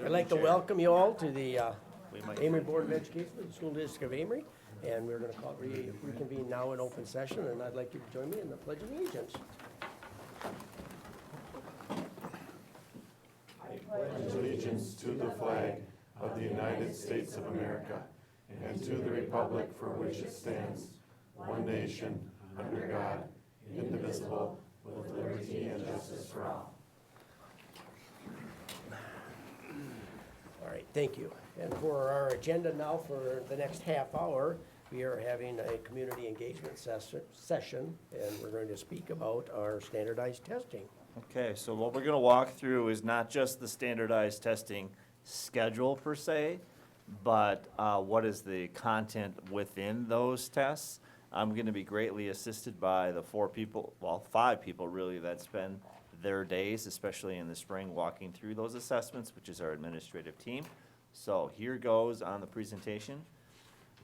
I'd like to welcome you all to the Amery Board of Education for the School District of Amery. And we're going to reconvene now in open session, and I'd like you to join me in the Pledge of Allegiance. I pledge allegiance to the flag of the United States of America and to the republic for which it stands, one nation, under God, indivisible, with liberty and justice for all. All right, thank you. And for our agenda now for the next half hour, we are having a community engagement session, and we're going to speak about our standardized testing. Okay, so what we're going to walk through is not just the standardized testing schedule per se, but what is the content within those tests. I'm going to be greatly assisted by the 5 people really that spend their days, especially in the spring, walking through those assessments, which is our administrative team. So here goes on the presentation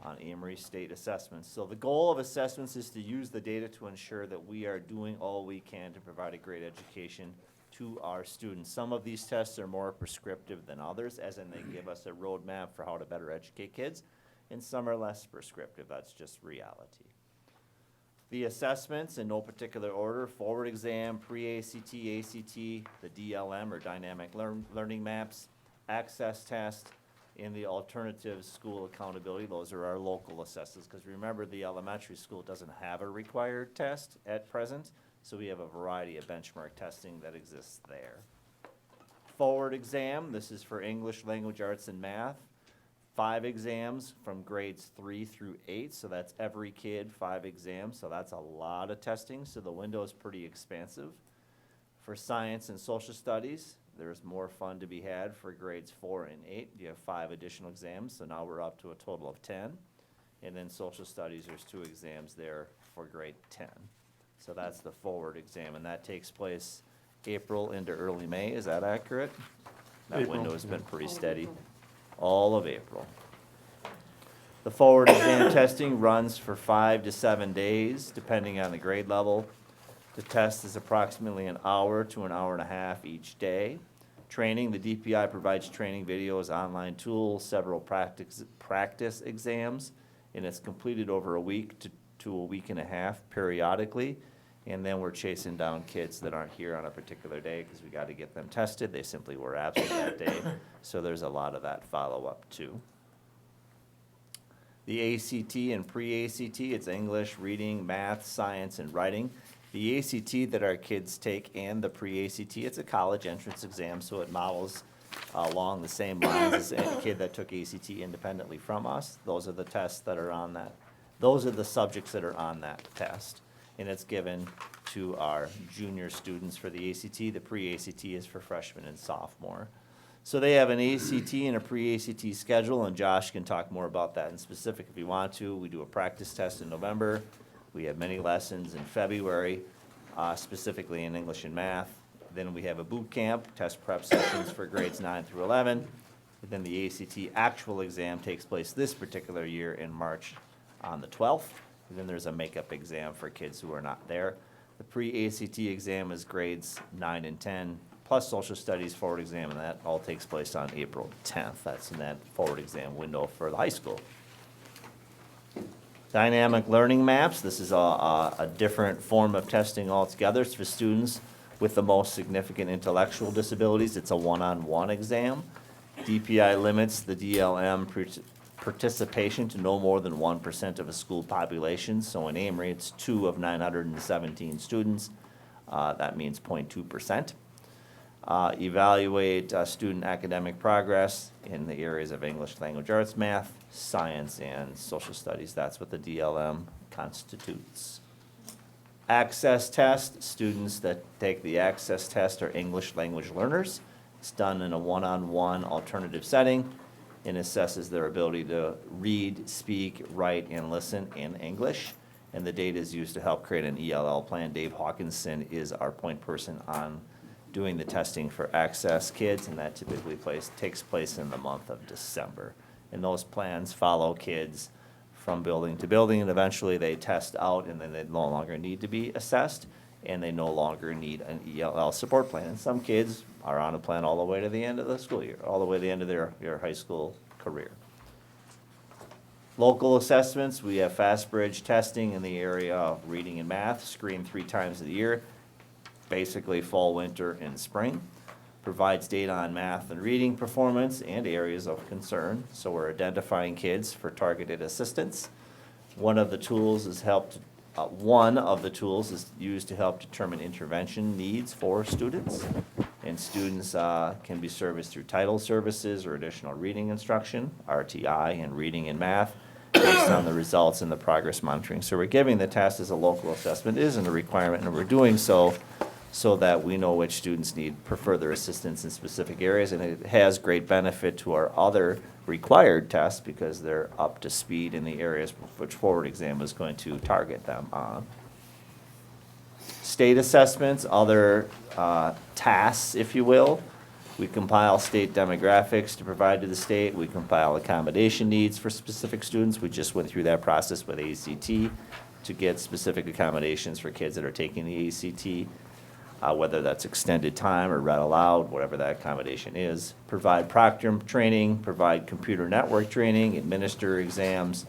on Amery State assessments. So the goal of assessments is to use the data to ensure that we are doing all we can to provide a great education to our students. Some of these tests are more prescriptive than others, as in they give us a roadmap for how to better educate kids, and some are less prescriptive. That's just reality. The assessments, in no particular order: forward exam, pre-ACT, ACT, the DLM or dynamic learning maps, access test, and the alternative school accountability. Those are our local assessments, because remember, the elementary school doesn't have a required test at present, so we have a variety of benchmark testing that exists there. Forward exam, this is for English, language arts, and math. 5 exams from grades 3 through 8, so that's every kid, 5 exams, so that's a lot of testing, so the window is pretty expansive. For science and social studies, there's more fun to be had for grades 4 and 8. You have 5 additional exams, so now we're up to a total of 10. And then social studies, there's 2 exams there for grade 10. So that's the forward exam, and that takes place April into early May. Is that accurate? That window has been pretty steady. All of April. The forward exam testing runs for 5 to 7 days, depending on the grade level. The test is approximately an hour to an hour and a half each day. Training, the DPI provides training videos, online tools, several practice exams, and it's completed over a week to a week and a half periodically. And then we're chasing down kids that aren't here on a particular day because we got to get them tested. They simply were absent that day. So there's a lot of that follow-up too. The ACT and pre-ACT, it's English, reading, math, science, and writing. The ACT that our kids take and the pre-ACT, it's a college entrance exam, so it models along the same lines as any kid that took ACT independently from us. Those are the tests that are on that. Those are the subjects that are on that test. And it's given to our junior students for the ACT. The pre-ACT is for freshmen and sophomore. So they have an ACT and a pre-ACT schedule, and Josh can talk more about that in specific if you want to. We do a practice test in November. We have many lessons in February, specifically in English and math. Then we have a boot camp, test prep sessions for grades 9 through 11. And then the ACT actual exam takes place this particular year in March on the 12th. And then there's a makeup exam for kids who are not there. The pre-ACT exam is grades 9 and 10, plus social studies forward exam, and that all takes place on April 10th. That's in that forward exam window for the high school. Dynamic learning maps, this is a different form of testing altogether. It's for students with the most significant intellectual disabilities. It's a one-on-one exam. DPI limits the DLM participation to no more than 1% of a school population. So in Amery, it's 2 of 917 students. That means 0.2%. Evaluate student academic progress in the areas of English, language arts, math, science, and social studies. That's what the DLM constitutes. Access test, students that take the access test are English language learners. It's done in a one-on-one alternative setting and assesses their ability to read, speak, write, and listen in English. And the data is used to help create an ELL plan. Dave Hawkinson is our point person on doing the testing for access kids, and that typically takes place in the month of December. And those plans follow kids from building to building, and eventually they test out, and then they no longer need to be assessed, and they no longer need an ELL support plan. And some kids are on a plan all the way to the end of the school year, all the way to the end of their high school career. Local assessments, we have fast bridge testing in the area of reading and math, screened 3 times a year, basically fall, winter, and spring. Provides data on math and reading performance and areas of concern, so we're identifying kids for targeted assistance. One of the tools is used to help determine intervention needs for students. And students can be serviced through title services or additional reading instruction, RTI, and reading and math, based on the results and the progress monitoring. So we're giving the test as a local assessment. It isn't a requirement, and we're doing so that we know which students need further assistance in specific areas. And it has great benefit to our other required tests because they're up to speed in the areas which forward exam is going to target them on. State assessments, other tasks, if you will. We compile state demographics to provide to the state. We compile accommodation needs for specific students. We just went through that process with ACT to get specific accommodations for kids that are taking the ACT, whether that's extended time or read aloud, whatever that accommodation is. Provide proctor training, provide computer network training, administer exams,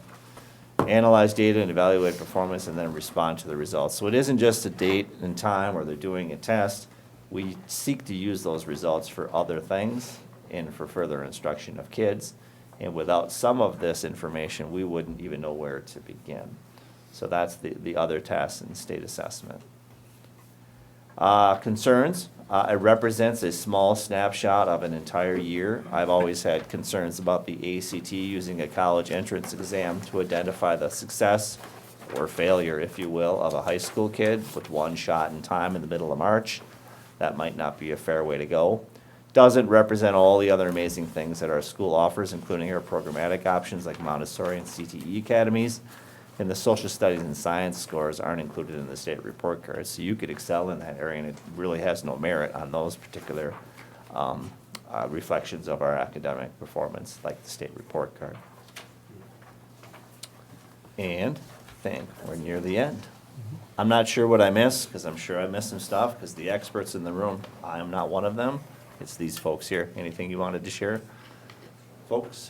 analyze data and evaluate performance, and then respond to the results. So it isn't just a date and time or they're doing a test. We seek to use those results for other things and for further instruction of kids. And without some of this information, we wouldn't even know where to begin. So that's the other tasks in state assessment. Concerns, it represents a small snapshot of an entire year. I've always had concerns about the ACT using a college entrance exam to identify the success or failure, if you will, of a high school kid with one shot in time in the middle of March. That might not be a fair way to go. Doesn't represent all the other amazing things that our school offers, including our programmatic options like Montessori and CTE academies. And the social studies and science scores aren't included in the state report card. So you could excel in that area, and it really has no merit on those particular reflections of our academic performance, like the state report card. And I think we're near the end. I'm not sure what I missed, because I'm sure I missed some stuff, because the experts in the room, I am not one of them. It's these folks here. Anything you wanted to share, folks?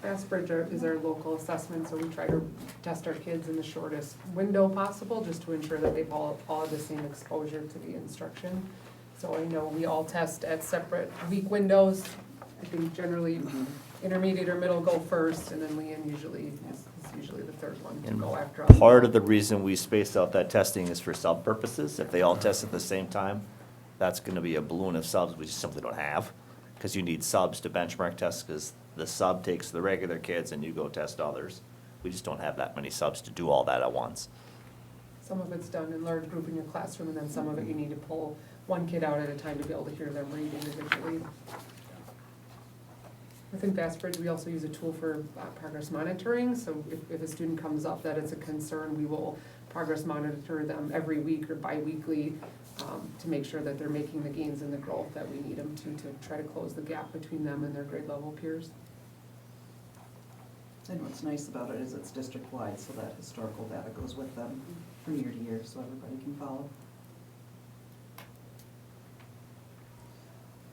Fast Bridge is our local assessment, so we try to test our kids in the shortest window possible, just to ensure that they've all had the same exposure to the instruction. So I know we all test at separate week windows. I think generally intermediate or middle go first, and then Leon usually is usually the third one to go after us. Part of the reason we spaced out that testing is for sub purposes. If they all test at the same time, that's gonna be a balloon of subs we just simply don't have, because you need subs to benchmark tests, because the sub takes the regular kids and you go test others. We just don't have that many subs to do all that at once. Some of it's done in large group in your classroom, and then some of it you need to pull one kid out at a time to be able to hear them read individually. Within FastBridge, we also use a tool for progress monitoring. So if a student comes up that it's a concern, we will progress monitor them every week or bi-weekly to make sure that they're making the gains and the growth that we need them to try to close the gap between them and their grade level peers. And what's nice about it is it's district-wide, so that historical data goes with them from year to year, so everybody can follow.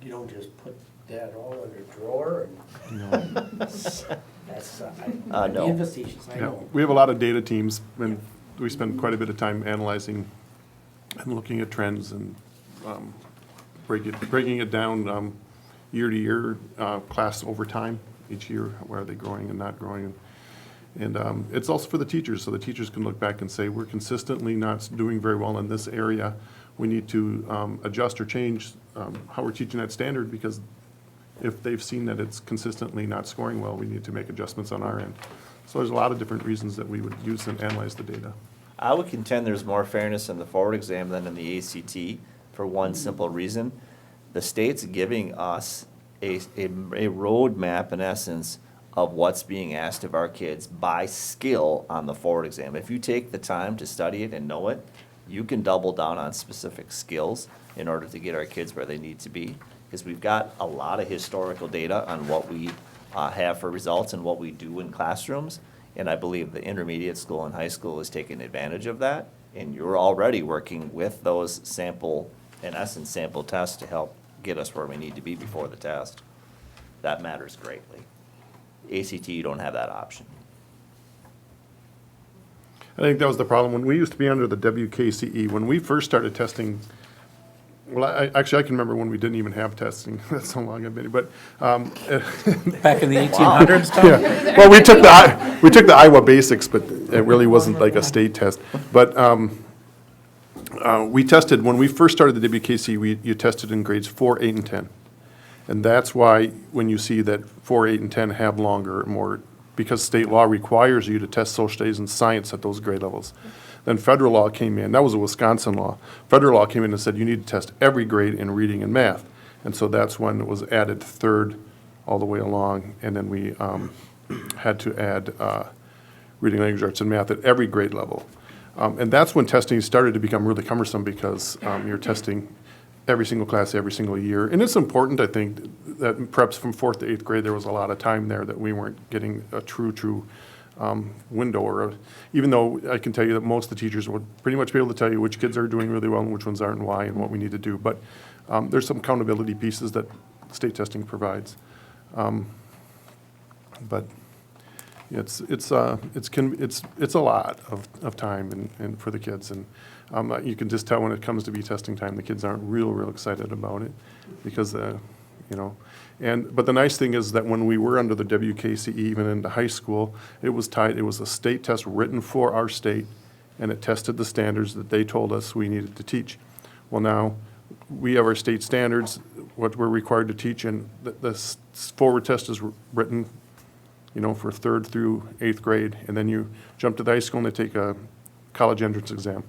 You don't just put that all in a drawer and. No. That's, No. being facetious, I Yeah, know. we have a lot of data teams, and we spend quite a bit of time analyzing and looking at trends and breaking it down year to year, class over time, each year, where are they growing and not growing. And it's also for the teachers, so the teachers can look back and say, we're consistently not doing very well in this area. We need to adjust or change how we're teaching that standard, because if they've seen that it's consistently not scoring well, we need to make adjustments on our end. So there's a lot of different reasons that we would use and analyze the data. I would contend there's more fairness in the forward exam than in the ACT for one simple reason. The state's giving us a roadmap, in essence, of what's being asked of our kids by skill on the forward exam. If you take the time to study it and know it, you can double down on specific skills in order to get our kids where they need to be. Because we've got a lot of historical data on what we have for results and what we do in classrooms. And I believe the intermediate school and high school is taking advantage of that. And you're already working with those sample in essence, sample tests to help get us where we need to be before the test. That matters greatly. ACT, you don't have that option. I think that was the problem. When we used to be under the WKCE, when we first started testing, well, actually, I can remember when we didn't even have testing. That's how long I've been here, but, Back in the 1800s, Tom? yeah. Well, we took the Iowa basics, but it really wasn't like a state test. But we tested, when we first started the WKCE, you tested in grades 4, 8, and 10. And that's why when you see that 4, 8, and 10 have longer, more, because state law requires you to test social studies and science at those grade levels. Then federal law came in. That was a Wisconsin law. Federal law came in and said you need to test every grade in reading and math. And so that's when it was added third all the way along. And then we had to add reading, language arts, and math at every grade level. And that's when testing started to become really cumbersome because you're testing every single class, every single year. And it's important, I think, that perhaps from 4th to 8th grade, there was a lot of time there that we weren't getting a true window. Or even though I can tell you that most of the teachers would pretty much be able to tell you which kids are doing really well and which ones aren't and why and what we need to do. But there's some accountability pieces that state testing provides. But it's a lot of time and for the kids. And you can just tell when it comes to be testing time, the kids aren't real excited about it because, but the nice thing is that when we were under the WKCE, even into high school, it was a state test written for our state, and it tested the standards that they told us we needed to teach. Well, now we have our state standards, what we're required to teach, and the forward test is written, for 3rd through 8th grade, and then you jump to the high school and they take a college entrance exam.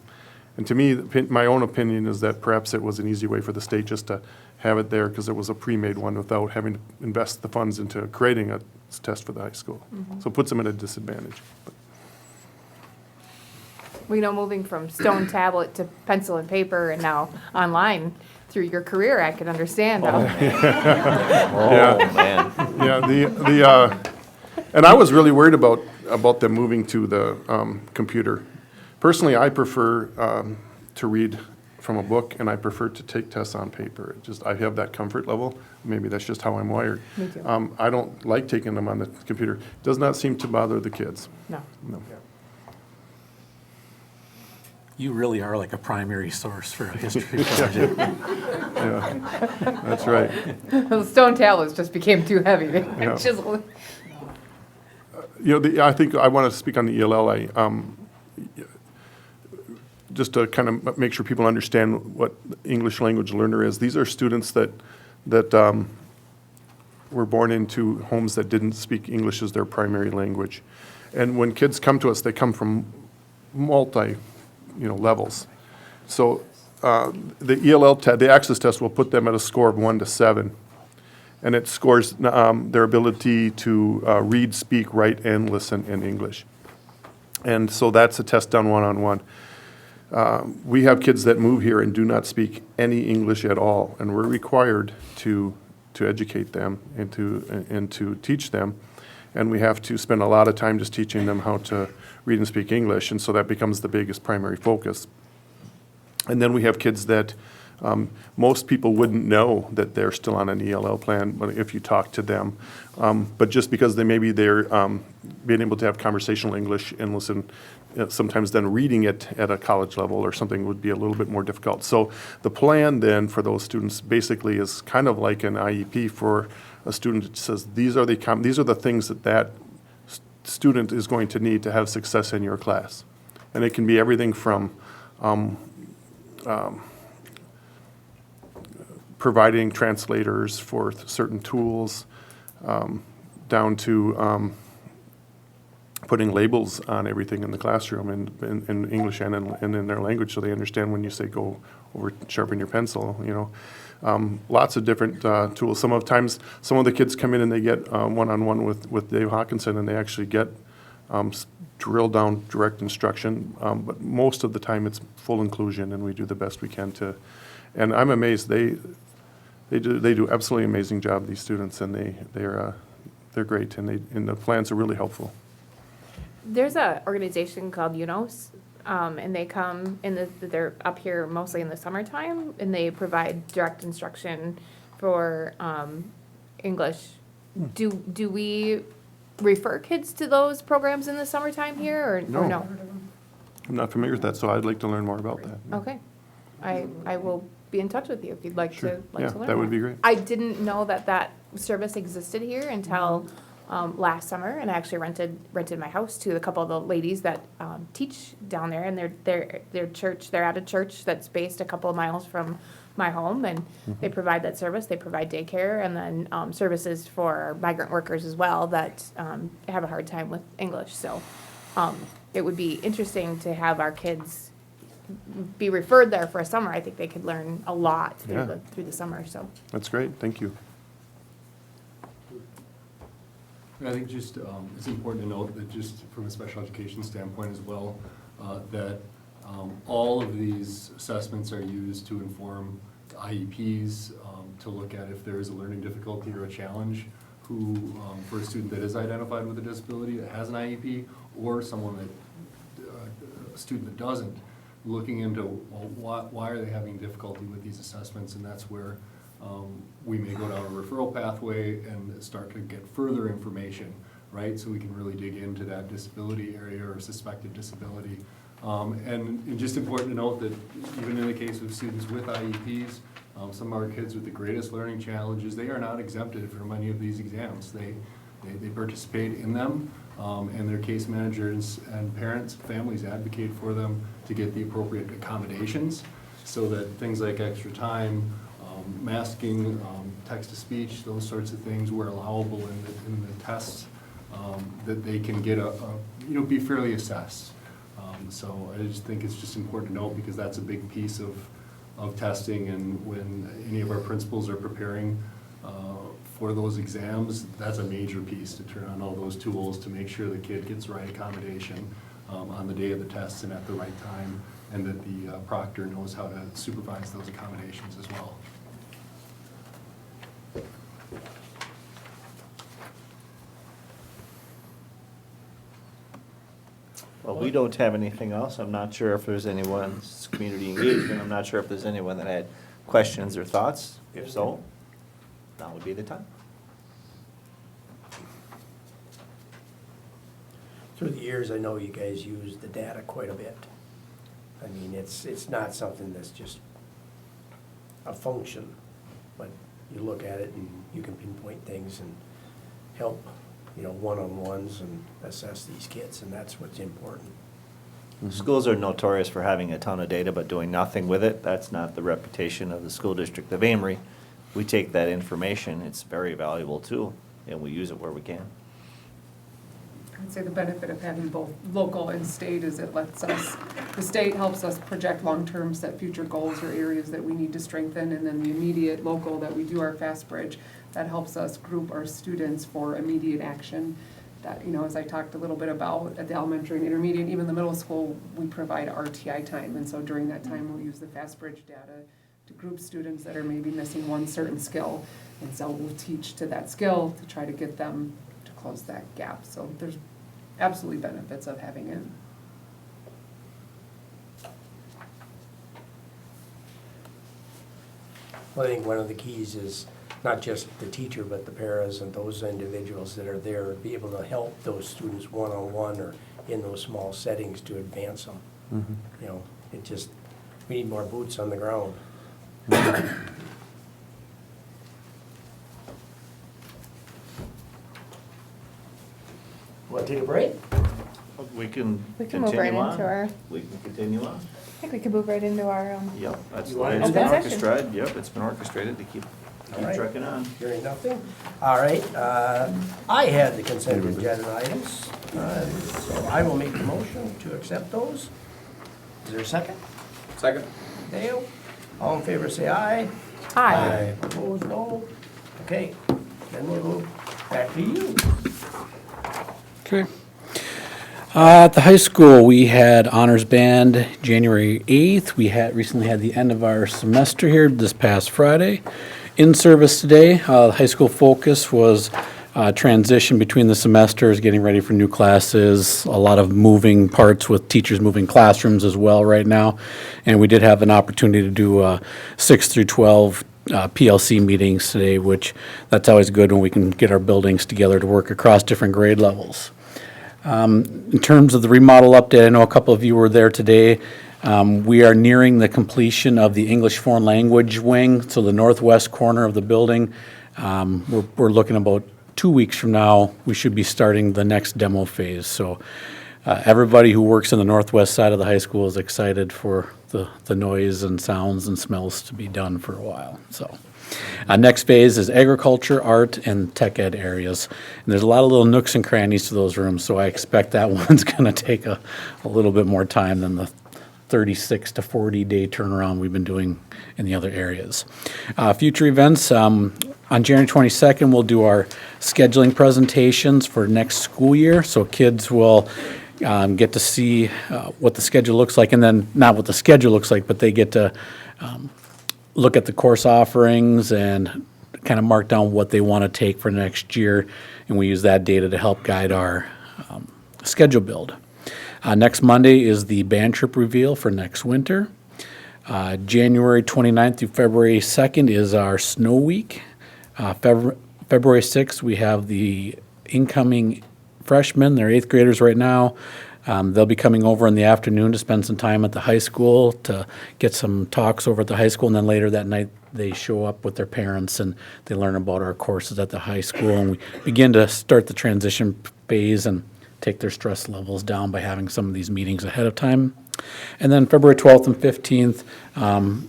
And to me, my own opinion is that perhaps it was an easy way for the state just to have it there because it was a pre-made one without having to invest the funds into creating a test for the high school. So it puts them at a disadvantage. But We know moving from stone tablet to pencil and paper and now online through your career, I can understand. Oh, man. yeah, and I was really worried about them moving to the computer. Personally, I prefer to read from a book, and I prefer to take tests on paper. I have that comfort level. Maybe that's just how I'm wired. Me too. I don't like taking them on the computer. It does not seem to bother the kids. No. No. You really are like a primary source for a history project. Yeah, that's right. The stone tablets just became too heavy. Yeah. Just- I think I want to speak on the ELL. Just to kind of make sure people understand what English language learner is. These are students that were born into homes that didn't speak English as their primary language. And when kids come to us, they come from levels. So the ELL test, the access test, will put them at a score of 1 to 7. And it scores their ability to read, speak, write, and listen in English. And so that's a test done one-on-one. We have kids that move here and do not speak any English at all, and we're required to educate them and to teach them. And we have to spend a lot of time just teaching them how to read and speak English, and so that becomes the biggest primary focus. And then we have kids that most people wouldn't know that they're still on an ELL plan if you talk to them. But just because they're being able to have conversational English and listen, sometimes then reading it at a college level or something would be a little bit more difficult. So the plan then for those students basically is kind of like an IEP for a student that says these are the things that student is going to need to have success in your class. And it can be everything from providing translators for certain tools, down to putting labels on everything in the classroom in English and in their language so they understand when you say go over, sharpen your pencil, Lots of different tools. Some of the kids come in and they get one-on-one with Dave Hawkinson, and they actually get drilled down direct instruction, but most of the time it's full inclusion, and we do the best we can to. And I'm amazed they do absolutely amazing job, these students, and they're great, and the plans are really helpful. There's an organization called UNOS and they come they're up here mostly in the summertime, and they provide direct instruction for English. Do we refer kids to those programs in the summertime here, or No. no? I'm not familiar with that, so I'd like to learn more about that. Okay. I will be in touch with you if you'd like Sure. to learn. Yeah, that would be more. great. I didn't know that service existed here until last summer, and I actually rented my house to a couple of the ladies that teach down there, and they're at a church that's based a couple of miles from my home, and they provide that service. They provide daycare, and then services for migrant workers as well that have a hard time with English. So it would be interesting to have our kids be referred there for a summer. I think they could learn a lot Yeah. through the summer. So That's great, thank you. I think just, it's important to note that just from a special education standpoint as well, that all of these assessments are used to inform IEPs, to look at if there is a learning difficulty or a challenge, for a student that is identified with a disability that has an IEP, or someone that, a student that doesn't, looking into, well, why are they having difficulty with these assessments, and that's where we may go down a referral pathway and start to get further information, right? So we can really dig into that disability area or suspected disability. And just important to note that even in the case of students with IEPs, some of our kids with the greatest learning challenges, they are not exempted from any of these exams. They participate in them, and their case managers and parents, families advocate for them to get the appropriate accommodations so that things like extra time, masking, text-to-speech, those sorts of things were allowable in the tests, that they can get be fairly assessed. So I just think it's just important to note, because that's a big piece of testing, and when any of our principals are preparing for those exams, that's a major piece, to turn on all those tools to make sure the kid gets the right accommodation on the day of the tests and at the right time, and that the proctor knows how to supervise those accommodations as well. Well, we don't have anything else. I'm not sure if there's anyone's community engagement. I'm not sure if there's anyone that had questions or thoughts. If so, now would be the time. Through the years, I know you guys use the data quite a bit. I mean, it's not something that's just a function, but you look at it and you can pinpoint things and help, one-on-ones and assess these kids, and that's what's important. Schools are notorious for having a ton of data but doing nothing with it. That's not the reputation of the school district of Amery. We take that information, it's very valuable too, and we use it where we can. I'd say the benefit of having both local and state is it lets us, the state helps us project long-term, set future goals or areas that we need to strengthen, and then the immediate local that we do our Fast Bridge, that helps us group our students for immediate action. That, as I talked a little bit about at the elementary and intermediate, even the middle school, we provide RTI time, and so during that time, we'll use the Fast Bridge data to group students that are maybe missing one certain skill, and so we'll teach to that skill to try to get them to close that gap. So there's absolutely benefits of having it. Well, I think one of the keys is not just the teacher, but the paras and those individuals that are there, be able to help those students one-on-one or in those small settings to advance them. We need more boots on the ground. Want to take a break? We can move right continue on. into our, We can continue on. I think we could move right into our, Yep, that's You why want it's to been do that? orchestrated. Yep, it's been orchestrated to keep All right. trucking on. Hearing nothing? All right, I had the consent agenda items, so I will make the motion to accept those. Is there a second? Second. Dale? All in favor, say aye. hi. Opposed, no. Okay, then we'll go back to you. Okay. At the high school, we had honors band January 8th. We recently had the end of our semester here this past Friday. In service today, the high school focus was transition between the semesters, getting ready for new classes, a lot of moving parts with teachers moving classrooms as well right now. And we did have an opportunity to do 6 through 12 PLC meetings today, which that's always good when we can get our buildings together to work across different grade levels. In terms of the remodel update, I know a couple of you were there today. We are nearing the completion of the English foreign language wing, so the northwest corner of the building. We're looking about 2 weeks from now, we should be starting the next demo phase. So everybody who works in the northwest side of the high school is excited for the noise and sounds and smells to be done for a while. So next phase is agriculture, art, and tech ed areas. And there's a lot of little nooks and crannies to those rooms, so I expect that one's going to take a little bit more time than the 36 to 40 day turnaround we've been doing in the other areas. Future events, on January 22nd, we'll do our scheduling presentations for next school year. So kids will get to see what the schedule looks like, and then not what the schedule looks like, but they get to look at the course offerings and kind of mark down what they want to take for next year. And we use that data to help guide our schedule build. Next Monday is the band trip reveal for next winter. January 29th through February 2nd is our snow week. February 6th, we have the incoming freshmen. They're 8th graders right now. They'll be coming over in the afternoon to spend some time at the high school, to get some talks over at the high school, and then later that night they show up with their parents and they learn about our courses at the high school, and we begin to start the transition phase and take their stress levels down by having some of these meetings ahead of time. And then February 12th and 15th,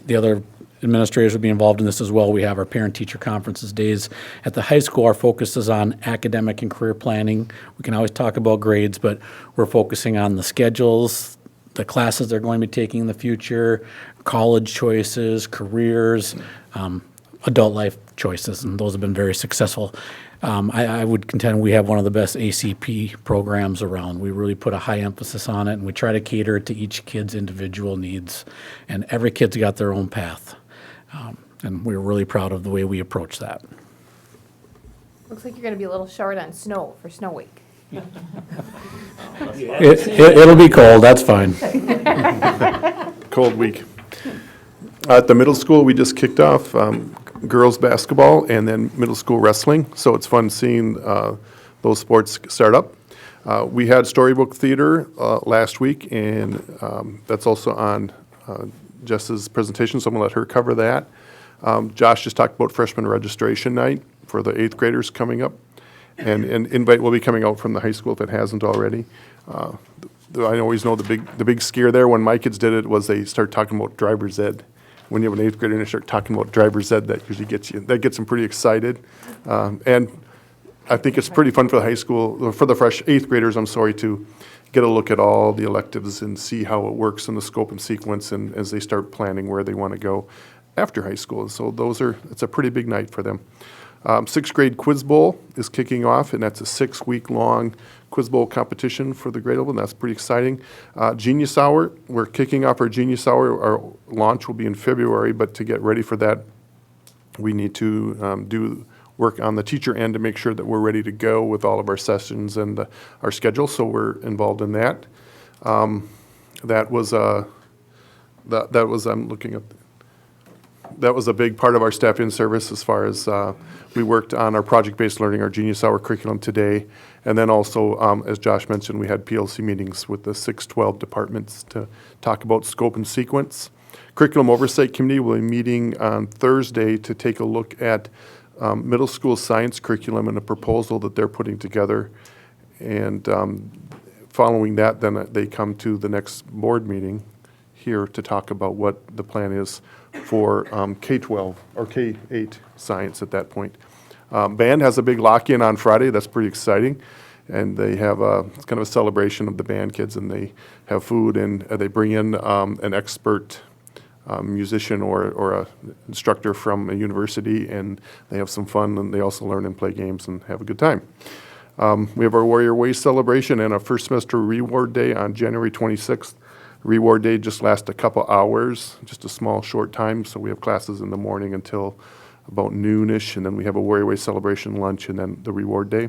the other administrators will be involved in this as well. We have our parent-teacher conferences days. At the high school, our focus is on academic and career planning. We can always talk about grades, but we're focusing on the schedules, the classes they're going to be taking in the future, college choices, careers, adult life choices, and those have been very successful. I would contend we have one of the best ACP programs around. We really put a high emphasis on it, and we try to cater to each kid's individual needs, and every kid's got their own path. And we're really proud of the way we approach that. Looks like you're gonna be a little short on snow for Snow Week. It'll be cold, that's fine. Cold week. At the middle school, we just kicked off girls basketball and then middle school wrestling, so it's fun seeing those sports start up. We had storybook theater last week, and that's also on Jess's presentation, so I'm going to let her cover that. Josh just talked about freshman registration night for the 8th graders coming up, and invite will be coming out from the high school if it hasn't already. I always know the big scare there when my kids did it was they start talking about driver's ed. When you have an 8th grader and they start talking about driver's ed, that usually gets them pretty excited. And I think it's pretty fun for the high school, for the 8th graders, to get a look at all the electives and see how it works in the scope and sequence, and as they start planning where they want to go after high school. So it's a pretty big night for them. 6th grade quiz bowl is kicking off, and that's a 6-week-long quiz bowl competition for the grade level, and that's pretty exciting. Genius Hour, we're kicking off our Genius Hour. Our launch will be in February, but to get ready for that, we need to do work on the teacher end to make sure that we're ready to go with all of our sessions and our schedule, so we're involved in that. That was a big part of our staff in service as far as we worked on our project-based learning, our Genius Hour curriculum today. And then also, as Josh mentioned, we had PLC meetings with the 6-12 departments to talk about scope and sequence. Curriculum Oversight Committee will be meeting on Thursday to take a look at middle school science curriculum and a proposal that they're putting together. And following that, then they come to the next board meeting here to talk about what the plan is for K-12 or K-8 science at that point. Band has a big lock-in on Friday. That's pretty exciting. And they have it's kind of a celebration of the band kids, and they have food, and they bring in an expert musician or a instructor from a university, and they have some fun, and they also learn and play games and have a good time. We have our Warrior Way celebration and our first semester reward day on January 26th. Reward day just lasts a couple hours, just a small short time, so we have classes in the morning until about noonish, and then we have a Warrior Way celebration lunch, and then the reward day.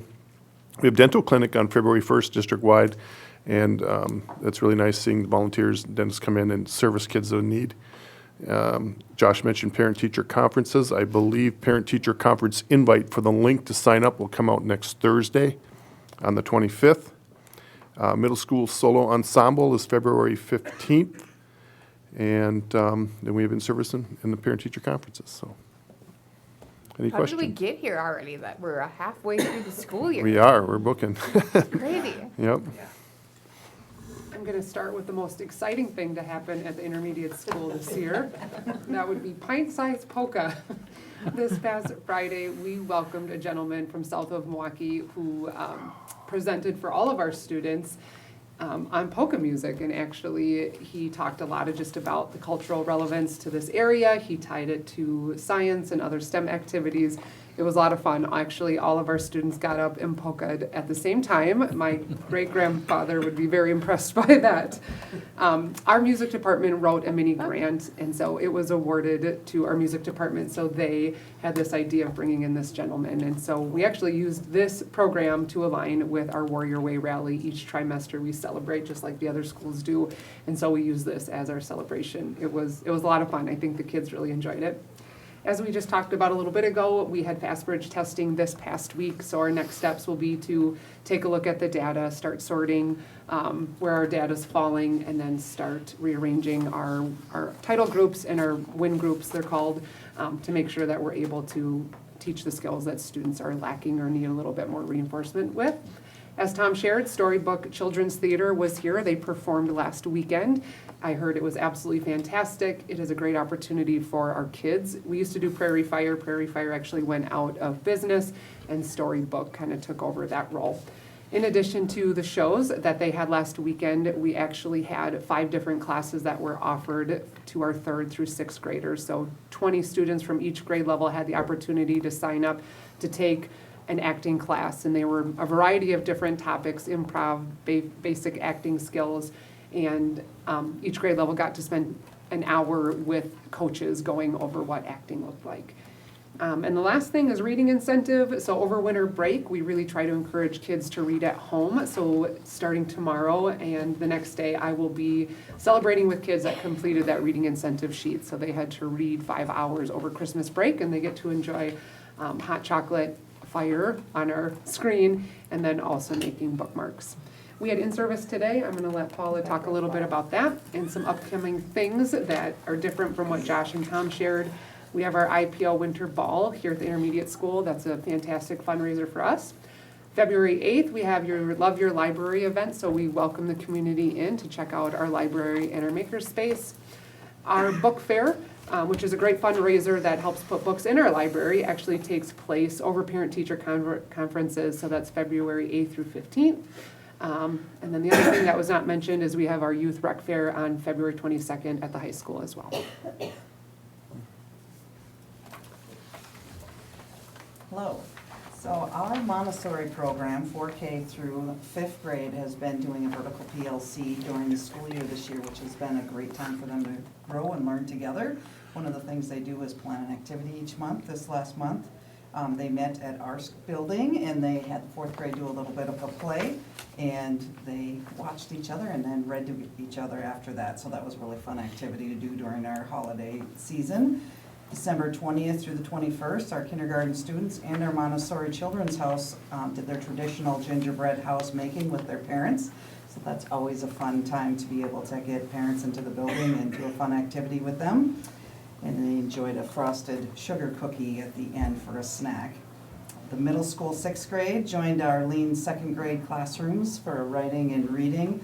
We have dental clinic on February 1st, district-wide, and that's really nice seeing the volunteers, dentists come in and service kids that need. Josh mentioned parent-teacher conferences. I believe parent-teacher conference invite for the link to sign up will come out next Thursday on the 25th. Middle school solo ensemble is February 15th. And then we have in-service in the parent-teacher conferences, so. Any How did we questions? get here already that we're halfway through the school year? We're booking. Crazy. Yep. I'm gonna start with the most exciting thing to happen at the intermediate school this year. That would be pint-sized polka. This past Friday, we welcomed a gentleman from south of Milwaukee who presented for all of our students on polka music, and actually he talked a lot of just about the cultural relevance to this area. He tied it to science and other STEM activities. It was a lot of fun. Actually, all of our students got up and polka'd at the same time. My great-grandfather would be very impressed by that. Our music department wrote a mini grant, and so it was awarded to our music department, so they had this idea of bringing in this gentleman. And so we actually used this program to align with our Warrior Way rally. Each trimester we celebrate just like the other schools do, and so we use this as our celebration. It was a lot of fun. I think the kids really enjoyed it. As we just talked about a little bit ago, we had fast bridge testing this past week, so our next steps will be to take a look at the data, start sorting where our data's falling, and then start rearranging our title groups and our win groups, they're called, to make sure that we're able to teach the skills that students are lacking or need a little bit more reinforcement with. As Tom shared, Storybook Children's Theater was here. They performed last weekend. I heard it was absolutely fantastic. It is a great opportunity for our kids. We used to do Prairie Fire. Prairie Fire actually went out of business, and Storybook kind of took over that role. In addition to the shows that they had last weekend, we actually had 5 different classes that were offered to our 3rd through 6th graders. So 20 students from each grade level had the opportunity to sign up to take an acting class, and they were a variety of different topics: improv, basic acting skills, and each grade level got to spend an hour with coaches going over what acting looked like. And the last thing is reading incentive. So over winter break, we really try to encourage kids to read at home. So starting tomorrow and the next day, I will be celebrating with kids that completed that reading incentive sheet. So they had to read 5 hours over Christmas break, and they get to enjoy hot chocolate fire on our screen, and then also making bookmarks. We had in-service today. I'm going to let Paula talk a little bit about that and some upcoming things that are different from what Josh and Tom shared. We have our IPL Winter Ball here at the intermediate school. That's a fantastic fundraiser for us. February 8th, we have your Love Your Library event, so we welcome the community in to check out our library and our makerspace. Our book fair, which is a great fundraiser that helps put books in our library, actually takes place over parent-teacher conferences, so that's February 8th through 15th. And then the other thing that was not mentioned is we have our youth rec fair on February 22nd at the high school as well. Hello. So our Montessori program, 4K through 5th grade, has been doing a vertical PLC during the school year this year, which has been a great time for them to grow and learn together. One of the things they do is plan an activity each month. This last month, they met at our building, and they had the 4th grade do a little bit of a play, and they watched each other and then read to each other after that. So that was a really fun activity to do during our holiday season. December 20th through the 21st, our kindergarten students and our Montessori Children's House did their traditional gingerbread house making with their parents. So that's always a fun time to be able to get parents into the building and do a fun activity with them. And they enjoyed a frosted sugar cookie at the end for a snack. The middle school 6th grade joined our lean 2nd grade classrooms for writing and reading.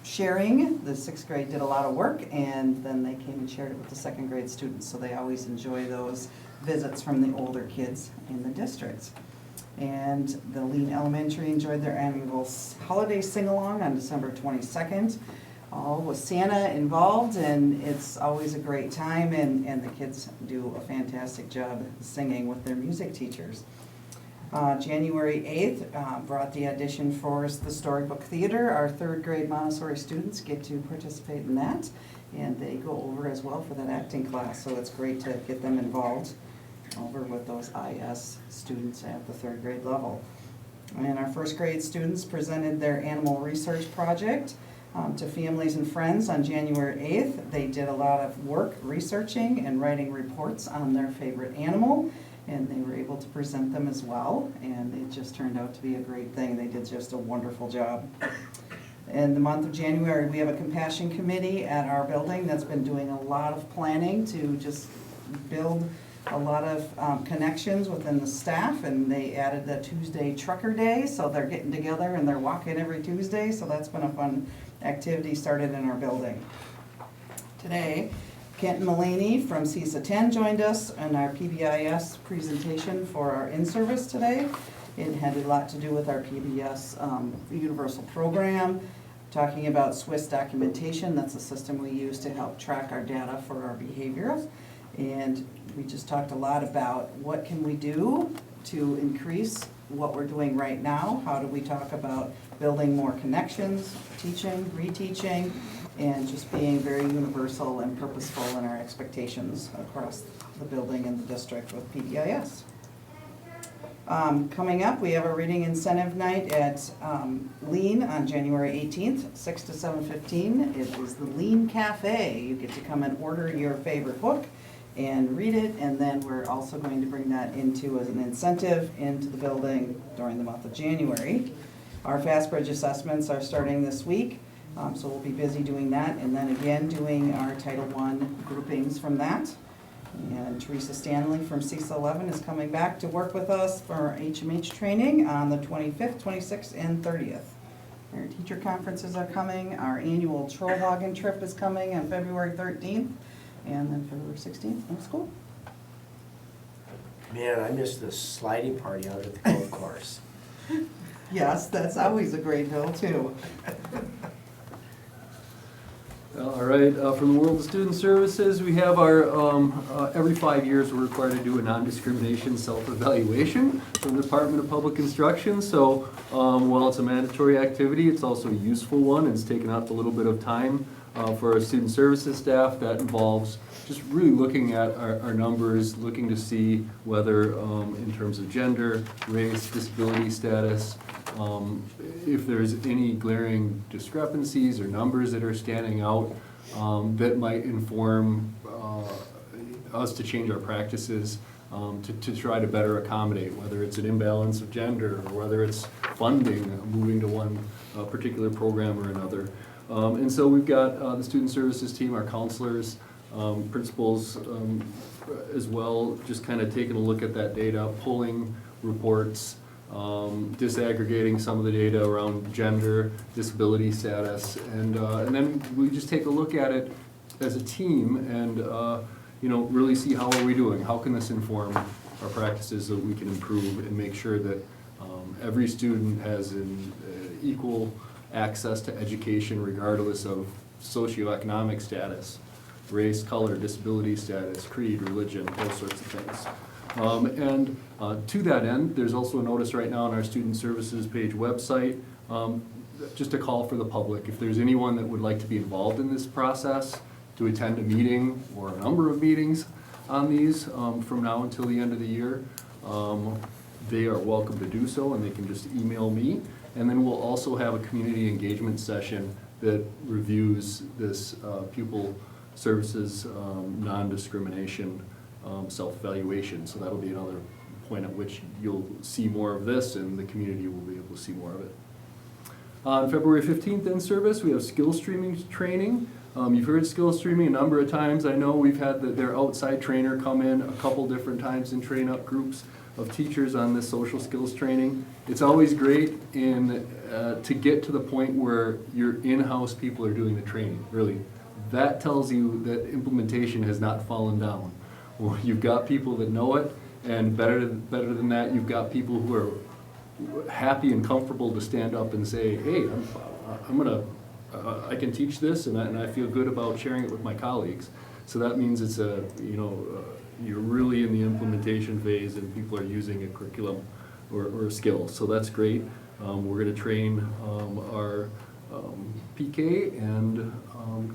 Sharing, the 6th grade did a lot of work, and then they came and shared it with the 2nd grade students, so they always enjoy those visits from the older kids in the districts. And the Lean Elementary enjoyed their annual holiday sing-along on December 22nd, all with Santa involved, and it's always a great time, and the kids do a fantastic job singing with their music teachers. January 8th brought the audition for the Storybook Theater. Our 3rd grade Montessori students get to participate in that, and they go over as well for that acting class, so it's great to get them involved. over with those IS students at the 3rd grade level. And our 1st grade students presented their animal research project to families and friends on January 8th. They did a lot of work researching and writing reports on their favorite animal, and they were able to present them as well, and it just turned out to be a great thing. They did just a wonderful job. In the month of January, we have a compassion committee at our building that's been doing a lot of planning to just build a lot of connections within the staff, and they added the Tuesday trucker day, so they're getting together and they're walking every Tuesday, so that's been a fun activity started in our building. Today, Kent Mulaney from CISA 10 joined us in our PBIS presentation for our in-service today. It had a lot to do with our PBS universal program, talking about Swiss documentation. That's a system we use to help track our data for our behaviors. And we just talked a lot about what can we do to increase what we're doing right now. How do we talk about building more connections, teaching, reteaching, and just being very universal and purposeful in our expectations across the building and the district with PBIS. Coming up, we have a reading incentive night at Lean on January 18th, 6 to 7:15. It is the Lean Cafe. You get to come and order your favorite book and read it, and then we're also going to bring that into as an incentive into the building during the month of January. Our Fast Bridge assessments are starting this week, so we'll be busy doing that, and then again doing our Title I groupings from that. And Teresa Stanley from CISA 11 is coming back to work with us for our HMH training on the 25th, 26th, and 30th. Our teacher conferences are coming. Our annual Troll Hogging trip is coming on February 13th, and then February 16th, no school. Man, I missed the sliding party out at the golf course. Yes, that's always a great hill, too. All right, from the world of student services, we have our, every 5 years, we're required to do a non-discrimination self-evaluation from the Department of Public Instruction. So while it's a mandatory activity, it's also a useful one. It's taken up a little bit of time for our student services staff. That involves just really looking at our numbers, looking to see whether in terms of gender, race, disability status, if there's any glaring discrepancies or numbers that are standing out that might inform us to change our practices to try to better accommodate, whether it's an imbalance of gender or whether it's funding, moving to one particular program or another. And so we've got the student services team, our counselors, principals as well, just kind of taking a look at that data, pulling reports, disaggregating some of the data around gender, disability status, and then we just take a look at it as a team and really see how are we doing, how can this inform our practices so we can improve and make sure that every student has an equal access to education regardless of socioeconomic status, race, color, disability status, creed, religion, those sorts of things. And to that end, there's also a notice right now on our Student Services page website, just a call for the public. If there's anyone that would like to be involved in this process, to attend a meeting or a number of meetings on these from now until the end of the year, they are welcome to do so, and they can just email me. And then we'll also have a community engagement session that reviews this pupil services non-discrimination self-evaluation. So that'll be another point at which you'll see more of this and the community will be able to see more of it. On February 15th in service, we have skill streaming training. You've heard skill streaming a number of times. I know we've had their outside trainer come in a couple different times and train up groups of teachers on this social skills training. It's always great to get to the point where your in-house people are doing the training, really. That tells you that implementation has not fallen down. Well, you've got people that know it, and better than that, you've got people who are happy and comfortable to stand up and say, hey, I can teach this, and I feel good about sharing it with my colleagues. So that means it's you're really in the implementation phase, and people are using a curriculum or a skill. So that's great. We're going to train our PK and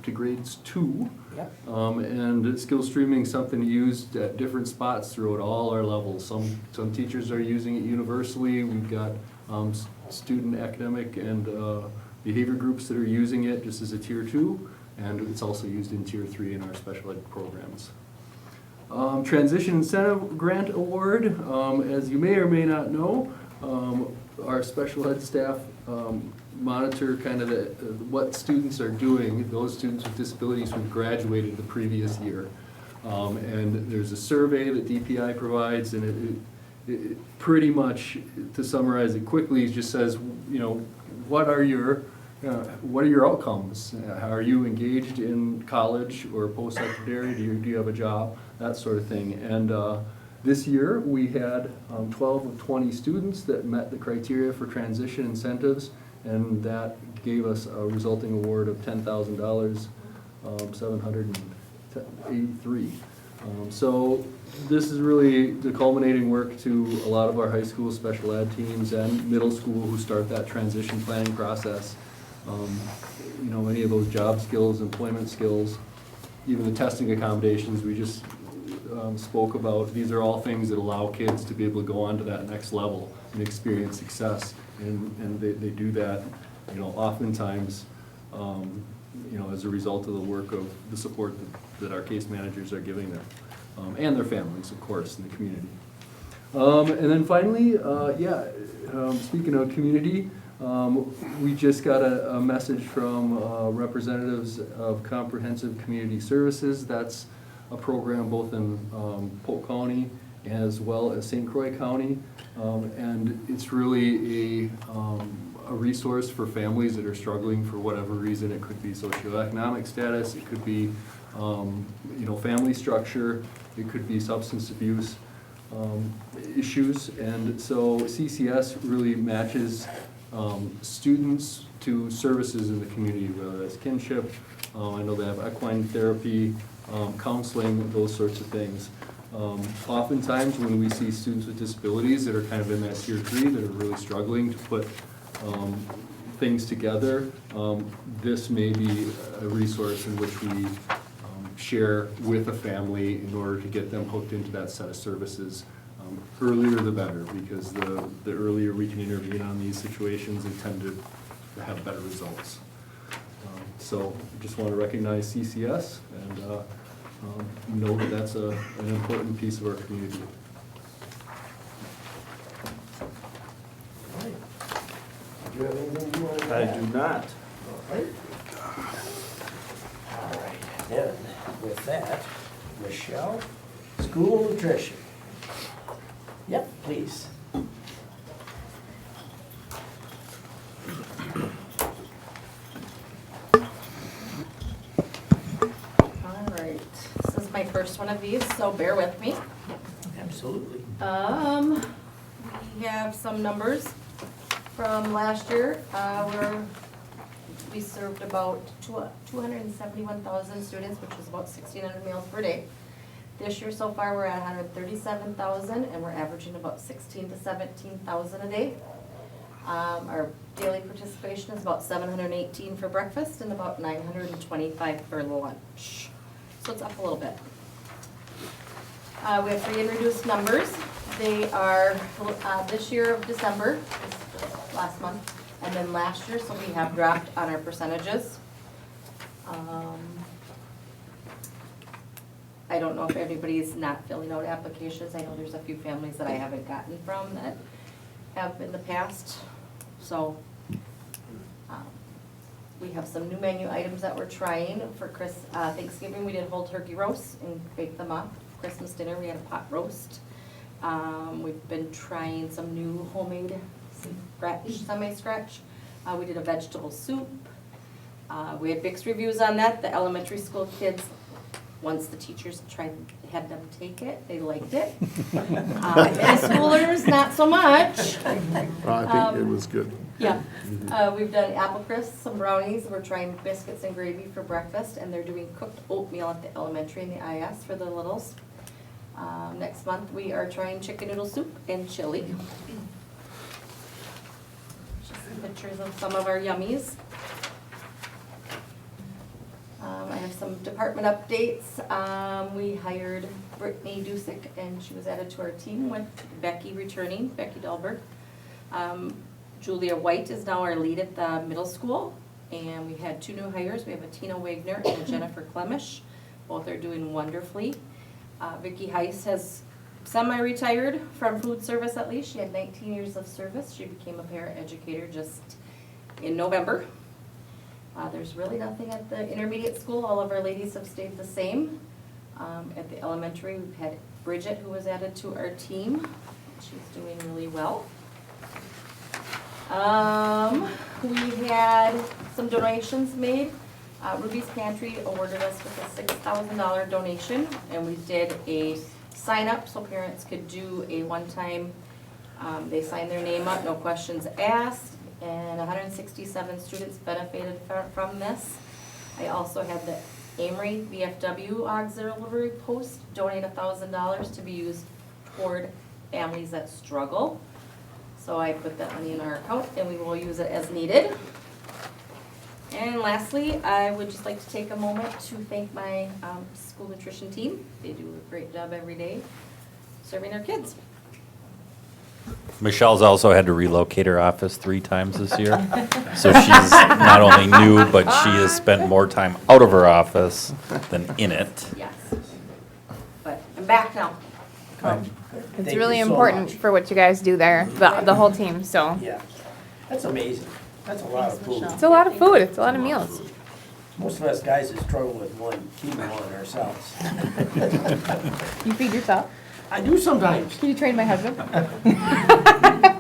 to grades 2 Yep. And skill streaming is something used at different spots throughout all our levels. Some teachers are using it universally. We've got student academic and behavior groups that are using it just as a tier 2, and it's also used in tier 3 in our special ed programs. Transition Incentive Grant Award, as you may or may not know, our special ed staff monitor kind of what students are doing, those students with disabilities who graduated the previous year. And there's a survey that DPI provides, and it pretty much, to summarize it quickly, just says, you know, what are your outcomes? Are you engaged in college or post-secondary? Do you have a job? That sort of thing. And this year, we had 12 of 20 students that met the criteria for transition incentives, and that gave us a resulting award of $10,000, 783. So this is really the culminating work to a lot of our high school special ed teams and middle school who start that transition planning process. You know, any of those job skills, employment skills, even the testing accommodations we just spoke about, these are all things that allow kids to be able to go on to that next level and experience success. And they do that, you know, oftentimes, you know, as a result of the work of the support that our case managers are giving them, and their families, of course, in the community. And then finally, speaking of community, we just got a message from representatives of Comprehensive Community Services. That's a program both in Polk County as well as St. Croix County. And it's really a resource for families that are struggling for whatever reason. It could be socioeconomic status, it could be you know, family structure, it could be substance abuse issues. And so CCS really matches students to services in the community, whether that's kinship, I know they have equine therapy, counseling, those sorts of things. Oftentimes when we see students with disabilities that are kind of in that tier 3 that are really struggling to put things together, this may be a resource in which we share with a family in order to get them hooked into that set of services. Earlier the better, because the earlier we can intervene on these situations, they tend to have better results. So I just want to recognize CCS and know that that's an important piece of our community. Do you have anything you want to I add? do not. All right. All right, then, with that, Michelle, school nutrition. Yep, please. All right, this is my first one of these, so bear with me. Absolutely. We have some numbers from last year, where we served about 271,000 students, which was about 1,600 meals per day. This year so far, we're at 137,000, and we're averaging about 16 to 17,000 a day. Our daily participation is about 718 for breakfast and about 925 for lunch. So it's up a little bit. We have 3 introduced numbers. They are this year of December, last month, and then last year, so we have dropped on our percentages. I don't know if everybody's not filling out applications. I know there's a few families that I haven't gotten from that have in the past. So we have some new menu items that we're trying for Thanksgiving. We did whole turkey roasts and baked them up. Christmas dinner, we had a pot roast. We've been trying some new homemade semi-scratch. We did a vegetable soup. We had mixed reviews on that. The elementary school kids, once the teachers had them take it, they liked it. Middle schoolers, not so much. I think it was good. Yeah, we've done apple crisps, some brownies, we're trying biscuits and gravy for breakfast, and they're doing cooked oatmeal at the elementary and the IS for the littles. Next month, we are trying chicken noodle soup and chili. Just some pictures of some of our yummies. I have some department updates. We hired Brittany Dusick, and she was added to our team with Becky returning, Becky Dahlberg. Julia White is now our lead at the middle school, and we had 2 new hires. We have a Tina Wagner and a Jennifer Clemish. Both are doing wonderfully. Vicki Heiss has semi-retired from food service at least. She had 19 years of service. She became a paraeducator just in November. There's really nothing at the intermediate school. All of our ladies have stayed the same. At the elementary, we've had Bridget, who was added to our team. She's doing really well. We had some donations made. Ruby's Pantry awarded us with a $6,000 donation, and we did a sign up so parents could do a one-time, they signed their name up, no questions asked, and 167 students benefited from this. I also had the Amery VFW auxiliary post donate $1,000 to be used toward families that struggle. So I put that money in our account and we will use it as needed. And lastly, I would just like to take a moment to thank my school nutrition team. They do a great job every day serving our kids. Michelle's also had to relocate her office 3 times this year. So she's not only new, but she has spent more time out of her office than in it. Yes. But I'm back now. It's Thank really you so important much. for what you guys do there, the whole team, so. Yeah, that's amazing. That's a lot of food. It's a lot of food, it's a lot of meals. Most of us guys that struggle with one, keep one ourselves. You feed yourself? I do sometimes. Can you train my husband?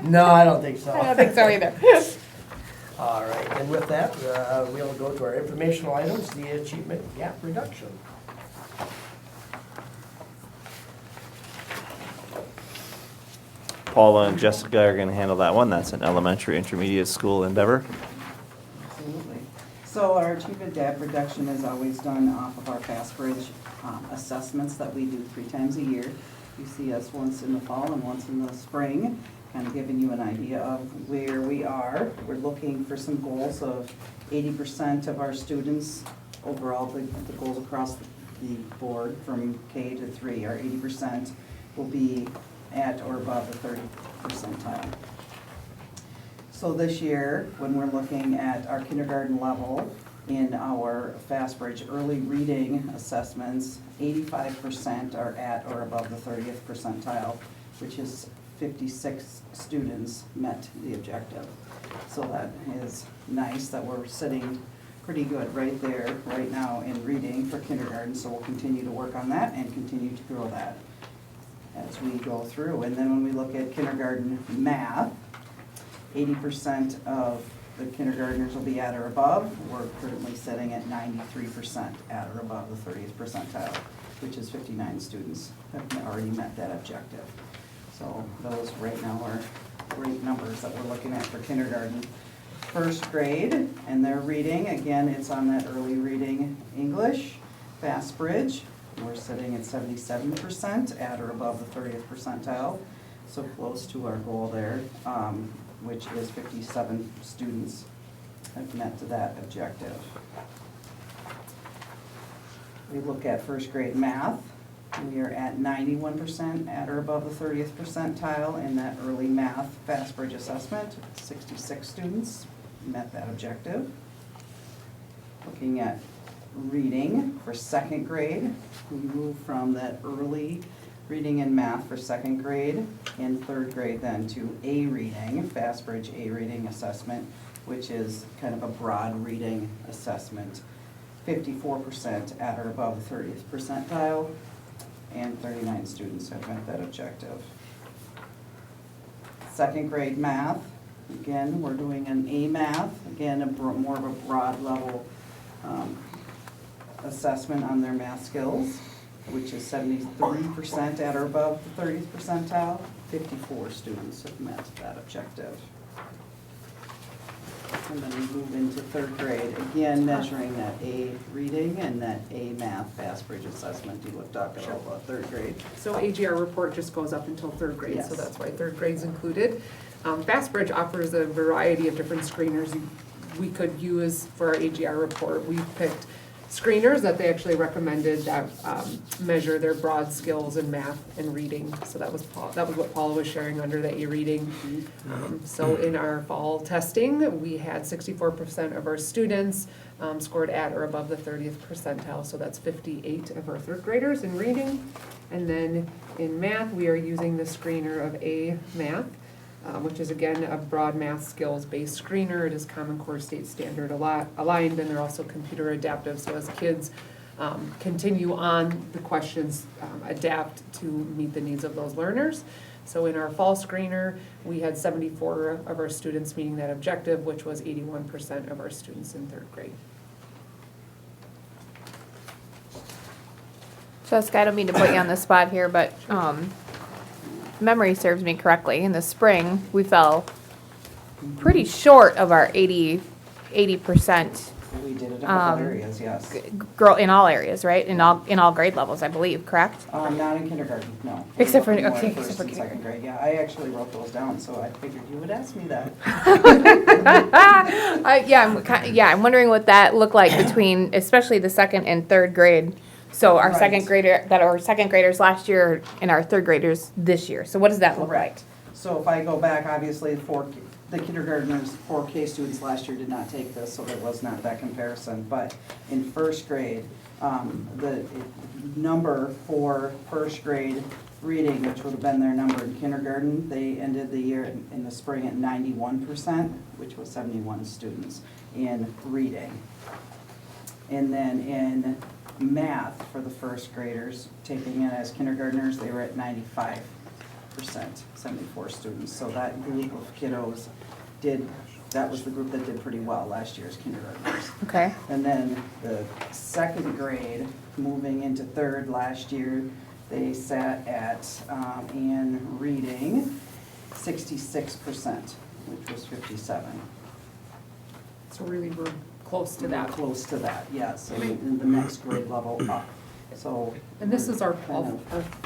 No, I don't think so. I don't think so either. All right, and with that, we'll go to our informational items, the achievement gap reduction. Paula and Jessica are gonna handle that one. That's an elementary intermediate school endeavor. Absolutely. So our achievement gap reduction is always done off of our Fast Bridge assessments that we do 3 times a year. You see us once in the fall and once in the spring, kind of giving you an idea of where we are. We're looking for some goals of 80% of our students overall, the goals across the board from K to 3 are 80% will be at or above the 30th percentile. So this year, when we're looking at our kindergarten level in our FastBridge early reading assessments, 85% are at or above the 30th percentile, which is 56 students met the objective. So that is nice that we're sitting pretty good right there, right now in reading for kindergarten, so we'll continue to work on that and continue to grow that as we go through. And then when we look at kindergarten math, 80% of the kindergartners will be at or above. We're currently sitting at 93% at or above the 30th percentile, which is 59 students have already met that objective. So those right now are great numbers that we're looking at for kindergarten. First grade, and their reading, again, it's on that early reading English, FastBridge. We're sitting at 77% at or above the 30th percentile, so close to our goal there, which is 57 students have met to that objective. We look at first grade math. We are at 91% at or above the 30th percentile in that early math FastBridge assessment. 66 students met that objective. Looking at reading for second grade, we move from that early reading and math for second grade and third grade then to A reading, FastBridge A reading assessment, which is kind of a broad reading assessment. 54% at or above the 30th percentile, and 39 students have met that objective. Second grade math, again, we're doing an A math, again, more of a broad level assessment on their math skills, which is 73% at or above the 30th percentile. 54 students have met that objective. And then we move into third grade, again measuring that A reading and that A math FastBridge assessment you were talking about third grade. So AGR report just goes up until third grade, so Yes. that's why third grade's included. FastBridge offers a variety of different screeners we could use for our AGR report. We picked screeners that they actually recommended that measure their broad skills in math and reading. So that was what Paula was sharing under the e-reading. So in our fall testing, we had 64% of our students scored at or above the 30th percentile. So that's 58 of our third graders in reading. And then in math, we are using the screener of A Math, which is again a broad math skills-based screener. It is Common Core State Standard aligned, and they're also computer adaptive. So as kids continue on, the questions adapt to meet the needs of those learners. So in our fall screener, we had 74 of our students meeting that objective, which was 81% of our students in third grade. Jessica, I don't mean to put you on the spot here, but memory serves me correctly. In the spring, we fell pretty short of our 80%. We did it in other areas, yes. Grow in all areas, right? In all grade levels, I believe, correct? Not in kindergarten, no. Except for- We're looking more okay, at first except for and second grade, yeah. I actually wrote those down, so I figured you would ask me that. I'm wondering what that looked like between, especially the second and third grade. So our second graders last year and our third graders this year. So what does that look like? Correct. So if I go back, obviously, the kindergartners, 4K students last year did not take this, so there was not that comparison. But in first grade, the number for first grade reading, which would have been their number in kindergarten, they ended the year in the spring at 91%, which was 71 students in reading. And then in math for the first graders, taking it as kindergartners, they were at 95%, 74 students. So that group of kiddos that was the group that did pretty well last year as kindergartners. Okay. And then the second grade, moving into third last year, they sat at, in reading, 66%, which was 57. So really, we're close to that. Close to that, yes, so in the next grade level up, so. And this is our fall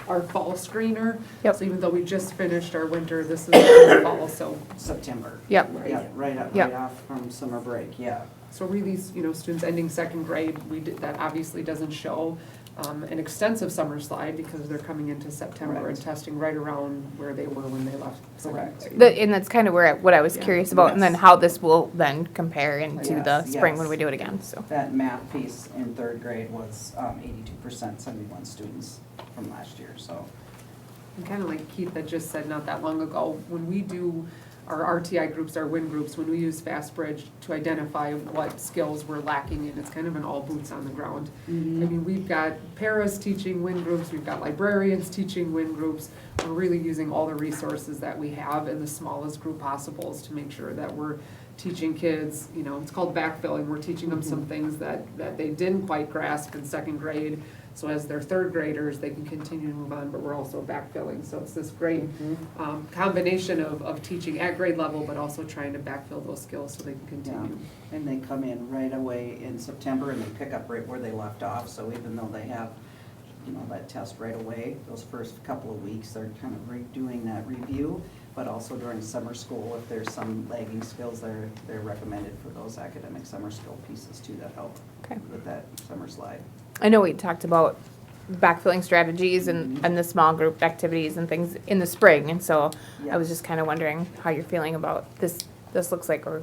screener. Yep. So even though we just finished our winter, this is our fall, so. September. Yep. Yeah, right Yep. off from summer break, yeah. So really, students ending second grade, that obviously doesn't show an extensive summer slide because they're coming into September and Correct. testing right around where they were when they left second Correct. grade. And that's kind of what I was Yeah. curious about, and then Yes. how this will then compare into Yes, the spring when yes. we do it again, so. That math piece in third grade was 82%, 71 students from last year, so. And kind of like Keith had just said not that long ago, when we do our RTI groups, our WIN groups, when we use FastBridge to identify what skills we're lacking in, it's kind of an all boots on the ground. I mean, we've got paras teaching WIN groups, we've got librarians teaching WIN groups. We're really using all the resources that we have in the smallest group possible to make sure that we're teaching kids, it's called backfilling. We're teaching them some things that they didn't quite grasp in second grade. So as they're third graders, they can continue to move on, but we're also backfilling. So it's this great combination of teaching at grade level, but also trying to backfill those skills so they can continue. And they come in right away in September and they pick up right where they left off, so even though they have, that test right away, those first couple of weeks, they're kind of redoing that review, but also during summer school, if there's some lagging skills, they're recommended for those academic summer skill pieces too that help Okay. with that summer slide. I know we talked about backfilling strategies and the small group activities and things in the spring, and so I was Yes. just kind of wondering how you're feeling about this. This looks like we're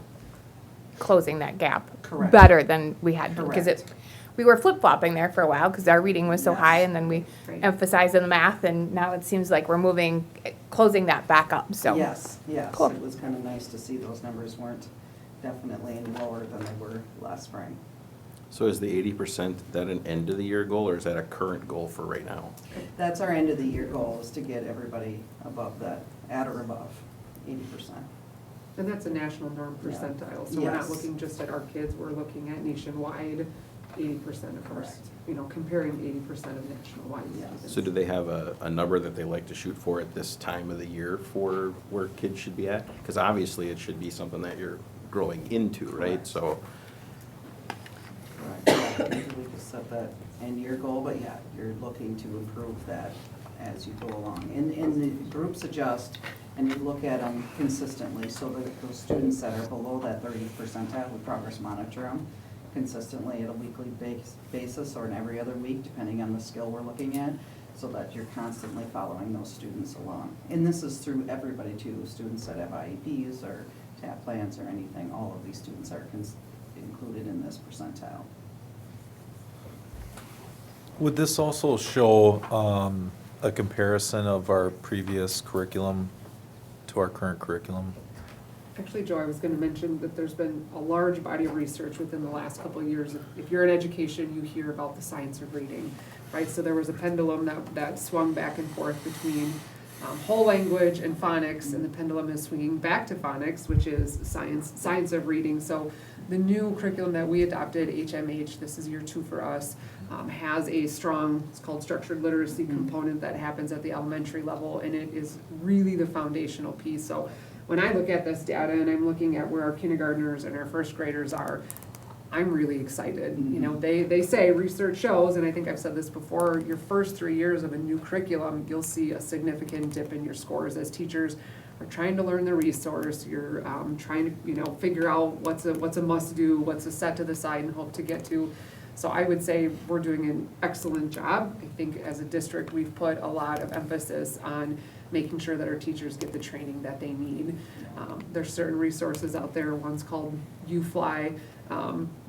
closing that gap Correct. better than we had, because Correct. we were flip-flopping there for a while because our reading was so Yes. high, and then we Right. emphasized in the math, and now it seems like we're closing that back up, so. Yes, Cool. it was kind of nice to see those numbers weren't definitely any lower than they were last spring. So is the 80% that an end of the year goal, or is that a current goal for right now? That's our end of the year goal, is to get everybody above that, at or above 80%. And that's a national norm Yeah. percentile. So we're not Yes. looking just at our kids, we're looking at nationwide, 80% of ours, Correct. comparing 80% of nationwide Yes. students. So do they have a number that they like to shoot for at this time of the year for where kids should be at? Because obviously it should be something that you're growing into, right? Correct. So, Right, maybe we could set that end year goal, but yeah, you're looking to improve that as you go along. And the groups adjust, and you look at them consistently, so that those students that are below that 30th percentile, we progress monitor them. consistently at a weekly basis or an every other week, depending on the skill we're looking at, so that you're constantly following those students along. And this is through everybody too, students that have IEPs or TAP plans or anything, all of these students are included in this percentile. Would this also show a comparison of our previous curriculum to our current curriculum? Actually, Joe, I was gonna mention that there's been a large body of research within the last couple of years. If you're in education, you hear about the science of reading, right? So there was a pendulum that swung back and forth between whole language and phonics, and the pendulum is swinging back to phonics, which is science of reading. So the new curriculum that we adopted, HMH, this is year 2 for us, has a strong, it's called structured literacy component that happens at the elementary level, and it is really the foundational piece. So when I look at this data and I'm looking at where our kindergartners and our first graders are, I'm really excited. You know, they say, research shows, and I think I've said this before, your first 3 years of a new curriculum, you'll see a significant dip in your scores as teachers are trying to learn the resource. You're trying to, you know, figure out what's a must-do, what's a set to the side and hope to get to. So I would say we're doing an excellent job. I think as a district, we've put a lot of emphasis on making sure that our teachers get the training that they need. There's certain resources out there, one's called UFly,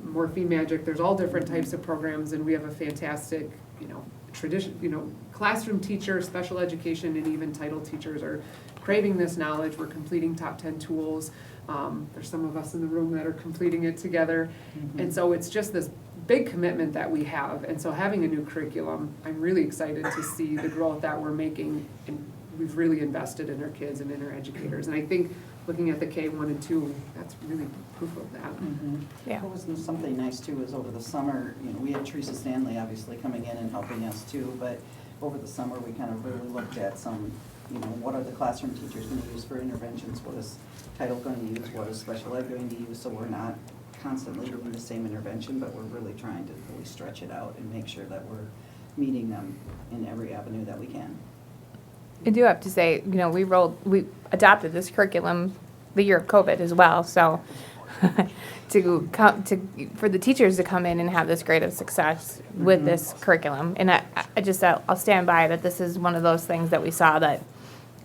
Morphine Magic, there's all different types of programs, and we have a fantastic, you know, tradition, you know, classroom teacher, special education, and even title teachers are craving this knowledge. We're completing top 10 tools. There's some of us in the room that are completing it together. And so it's just this big commitment that we have. And so having a new curriculum, I'm really excited to see the growth that we're making, and we've really invested in our kids and in our educators. And I think looking at the K1 and 2, that's really proof of that. Yeah. What was something nice too is over the summer, you know, we had Teresa Stanley obviously coming in and helping us too, but over the summer we kind of really looked at some, you know, what are the classroom teachers going to use for interventions, what is title going to use, what is special ed going to use, so we're not constantly doing the same intervention, but we're really trying to really stretch it out and make sure that we're meeting them in every avenue that we can. I do have to say, you know, we adopted this curriculum the year of COVID as well, so for the teachers to come in and have this great of success with this curriculum, and I'll stand by that this is one of those things that we saw that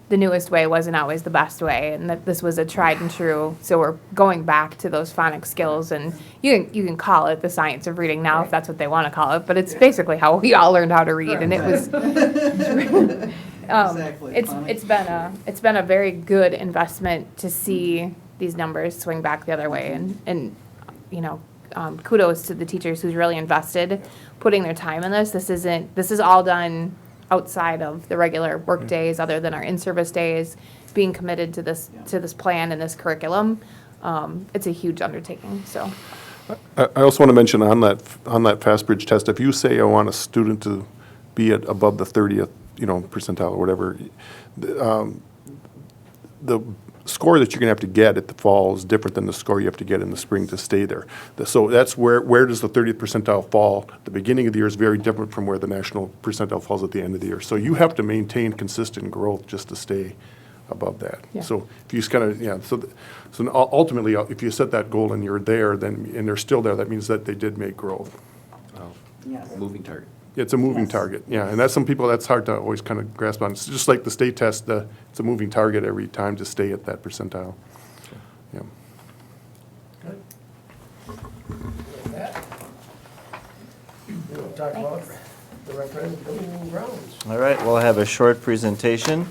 the newest way wasn't always the best way, and that this was a tried and true, so we're going back to those phonics skills, and you can call it the science of reading now if that's what they want to call it, but it's basically how we all learned how to read, and it was Exactly. It's been a very good investment to see these numbers swing back the other way, and you know, kudos to the teachers who's really invested, putting their time in this. This is all done outside of the regular work days, other than our in-service days, being committed to this plan and this curriculum. It's a huge undertaking, so. I also want to mention on that FastBridge test, if you say I want a student to be at above the 30th, you know, percentile or whatever, the score that you're going to have to get at the fall is different than the score you have to get in the spring to stay there. So that's where does the 30th percentile fall? The beginning of the year is very different from where the national percentile falls at the end of the year. So you have to maintain consistent growth just to stay above that. Yeah. So if you just kind of, so ultimately, if you set that goal and you're there, then, and they're still there, that means that they did make growth. Yes. Moving target. It's a moving Yes. target, yeah, and that's some people, that's hard to always kind of grasp on. It's just like the state test, it's a moving target every time to stay at that percentile. Yeah. Good. With that, we'll talk about the referendum building grounds. All right, we'll have a short presentation.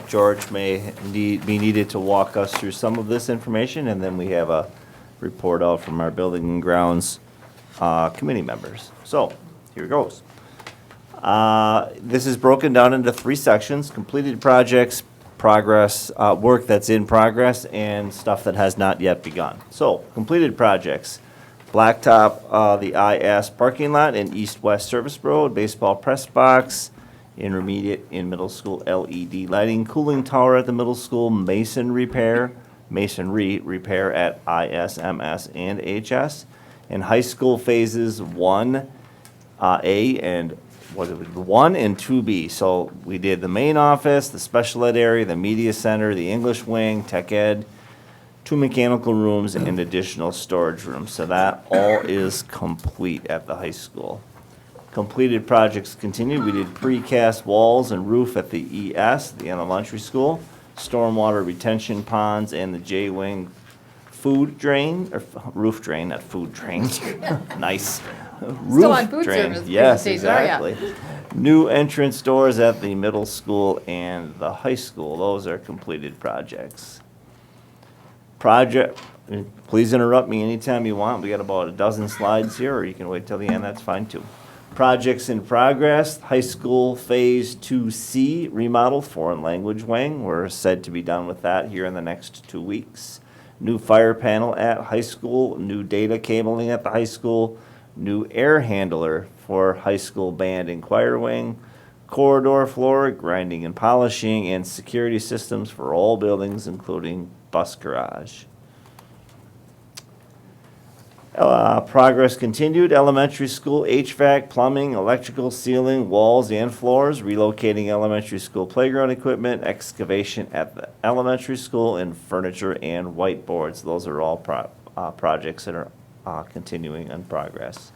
George may be needed to walk us through some of this information, and then we have a report out from our building and grounds committee members. So, here goes. This is broken down into 3 sections: completed projects, progress, work that's in progress, and stuff that has not yet begun. So, completed projects: blacktop the IS parking lot and east-west service road, baseball press box, intermediate in middle school LED lighting, cooling tower at the middle school, masonry repair at IS, MS, and HS, and high school phases 1A and 1 and 2B. So we did the main office, the special ed area, the media center, the English wing, tech ed, 2 mechanical rooms, and additional storage rooms. So that all is complete at the high school. Completed projects continued. We did precast walls and roof at the ES, the elementary school, stormwater retention ponds, and the J-wing food drain, or roof drain, not food drain. Nice. Still on Roof food drain. service Yes, presentation, oh, yeah. exactly. New entrance doors at the middle school and the high school. Those are completed projects. Please interrupt me anytime you want. We got about a dozen slides here, or you can wait till the end, that's fine too. Projects in progress, high school Phase 2C remodel, foreign language wing. We're said to be done with that here in the next 2 weeks. New fire panel at high school, new data cabling at the high school, new air handler for high school band and choir wing, corridor floor, grinding and polishing, and security systems for all buildings, including bus garage. Progress continued. Elementary school HVAC, plumbing, electrical, ceiling, walls, and floors. Relocating elementary school playground equipment, excavation at the elementary school, and furniture and whiteboards. Those are all projects that are continuing in progress.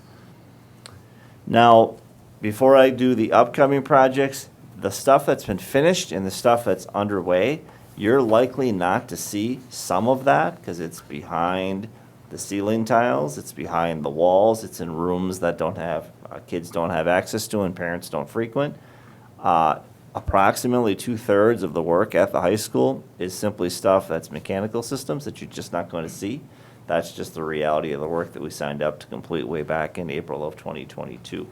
Now, before I do the upcoming projects, the stuff that's been finished and the stuff that's underway, you're likely not to see some of that because it's behind the ceiling tiles, it's behind the walls, it's in rooms that don't have, kids don't have access to and parents don't frequent. Approximately 2/3 of the work at the high school is simply stuff that's mechanical systems that you're just not going to see. That's just the reality of the work that we signed up to complete way back in April of 2022.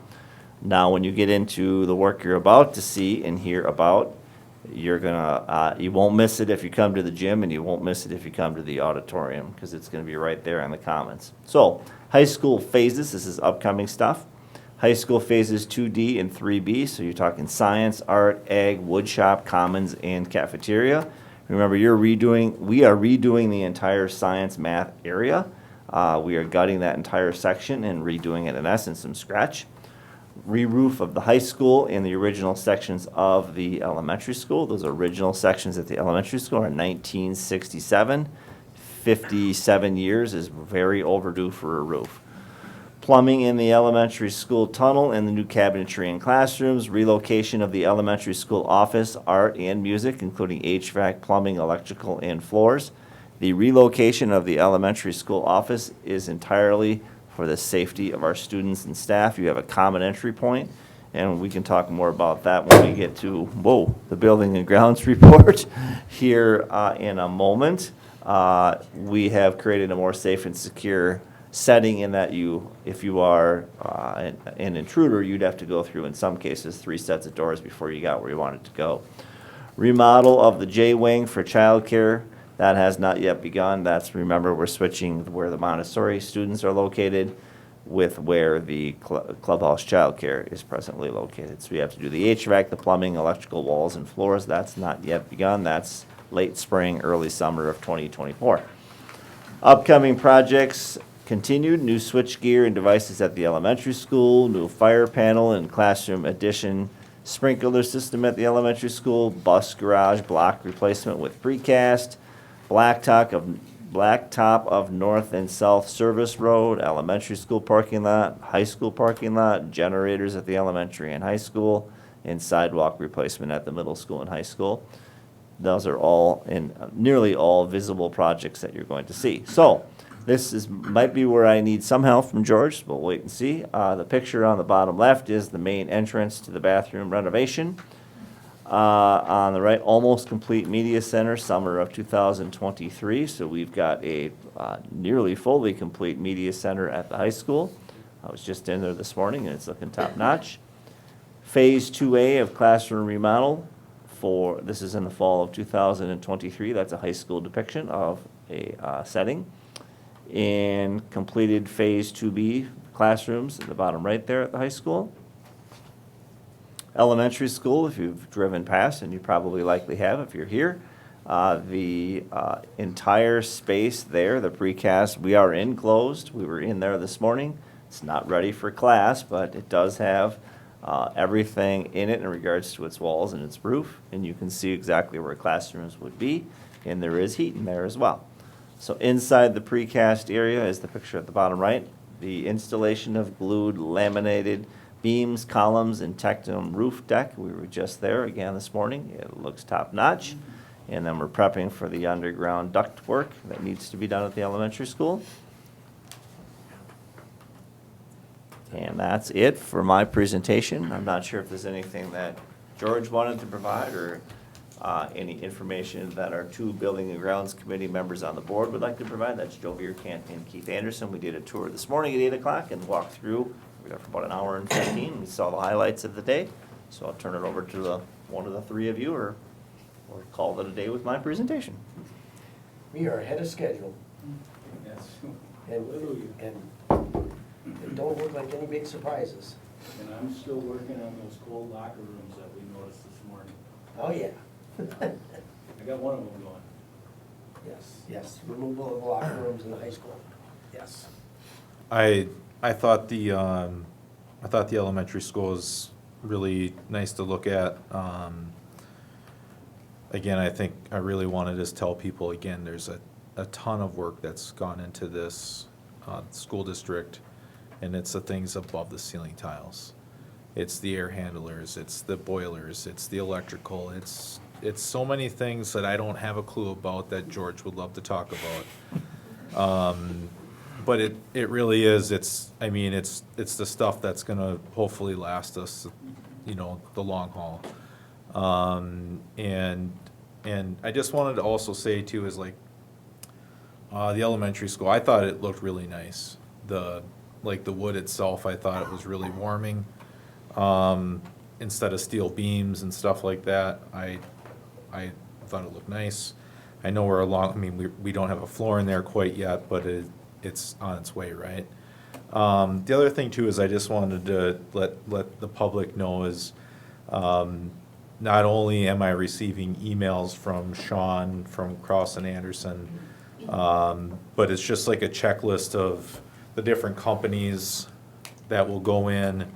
Now, when you get into the work you're about to see and hear about, you're gonna, you won't miss it if you come to the gym, and you won't miss it if you come to the auditorium, because it's gonna be right there in the commons. So, high school phases, this is upcoming stuff. High school phases 2D and 3B, so you're talking science, art, ag, wood shop, commons, and cafeteria. Remember, we are redoing the entire science math area. We are gutting that entire section and redoing it in essence from scratch. Re-roof of the high school and the original sections of the elementary school. Those original sections at the elementary school are 1967. 57 years is very overdue for a roof. Plumbing in the elementary school tunnel and the new cabinetry in classrooms. Relocation of the elementary school office, art, and music, including HVAC, plumbing, electrical, and floors. The relocation of the elementary school office is entirely for the safety of our students and staff. You have a common entry point, and we can talk more about that when we get to, the building and grounds report here in a moment. We have created a more safe and secure setting in that if you are an intruder, you'd have to go through, in some cases, 3 sets of doors before you got where you wanted to go. Remodel of the J-wing for childcare. That has not yet begun. Remember, we're switching where the Montessori students are located with where the clubhouse childcare is presently located. So we have to do the HVAC, the plumbing, electrical, walls, and floors. That's not yet begun. That's late spring, early summer of 2024. Upcoming projects continued. New switch gear and devices at the elementary school, new fire panel and classroom addition, sprinkler system at the elementary school, bus garage block replacement with precast, blacktop of north and south service road, elementary school parking lot, high school parking lot, generators at the elementary and high school, and sidewalk replacement at the middle school and high school. Those are all, nearly all visible projects that you're going to see. So, might be where I need some help from George. We'll wait and see. The picture on the bottom left is the main entrance to the bathroom renovation. On the right, almost complete media center, summer of 2023. So we've got a nearly fully complete media center at the high school. I was just in there this morning, and it's looking top notch. Phase 2A of classroom remodel this is in the fall of 2023. That's a high school depiction of a setting. And completed Phase 2B classrooms at the bottom right there at the high school. Elementary school, if you've driven past, and you probably likely have if you're here, the entire space there, the precast, we are enclosed. We were in there this morning. It's not ready for class, but it does have everything in it in regards to its walls and its roof, and you can see exactly where classrooms would be, and there is heat in there as well. So inside the precast area is the picture at the bottom right. The installation of glued laminated beams, columns, and Tectum roof deck. We were just there again this morning. It looks top-notch. And then we're prepping for the underground duct work that needs to be done at the elementary school. And that's it for my presentation. I'm not sure if there's anything that George wanted to provide or any information that our two Building and Grounds Committee members on the board would like to provide. That's Joe Vierkant and Keith Anderson. We did a tour this morning at 8 o'clock and walked through. We were there for about an hour and 15. We saw the highlights of the day. So I'll turn it over to one of the three of you or call it a day with my presentation. We are ahead of schedule. Yes. And don't look like any big surprises. And I'm still working on those cold locker rooms that we noticed this morning. Oh, yeah. I got one of them going. Yes, removal of locker rooms in the high school. Yes. I thought the elementary school is really nice to look at. Again, I think I really want to just tell people, again, there's a ton of work that's gone into this school district, and it's the things above the ceiling tiles. It's the air handlers, it's the boilers, it's the electrical, it's so many things that I don't have a clue about that George would love to talk about. But it really is, it's the stuff that's gonna hopefully last us, the long haul. And I just wanted to also say too, is like, the elementary school, I thought it looked really nice. The wood itself, I thought it was really warming. Instead of steel beams and stuff like that, I thought it looked nice. I know we're we don't have a floor in there quite yet, but it's on its way, right? The other thing too is I just wanted to let the public know is, not only am I receiving emails from Sean from Cross and Anderson, but it's just like a checklist of the different companies that will go in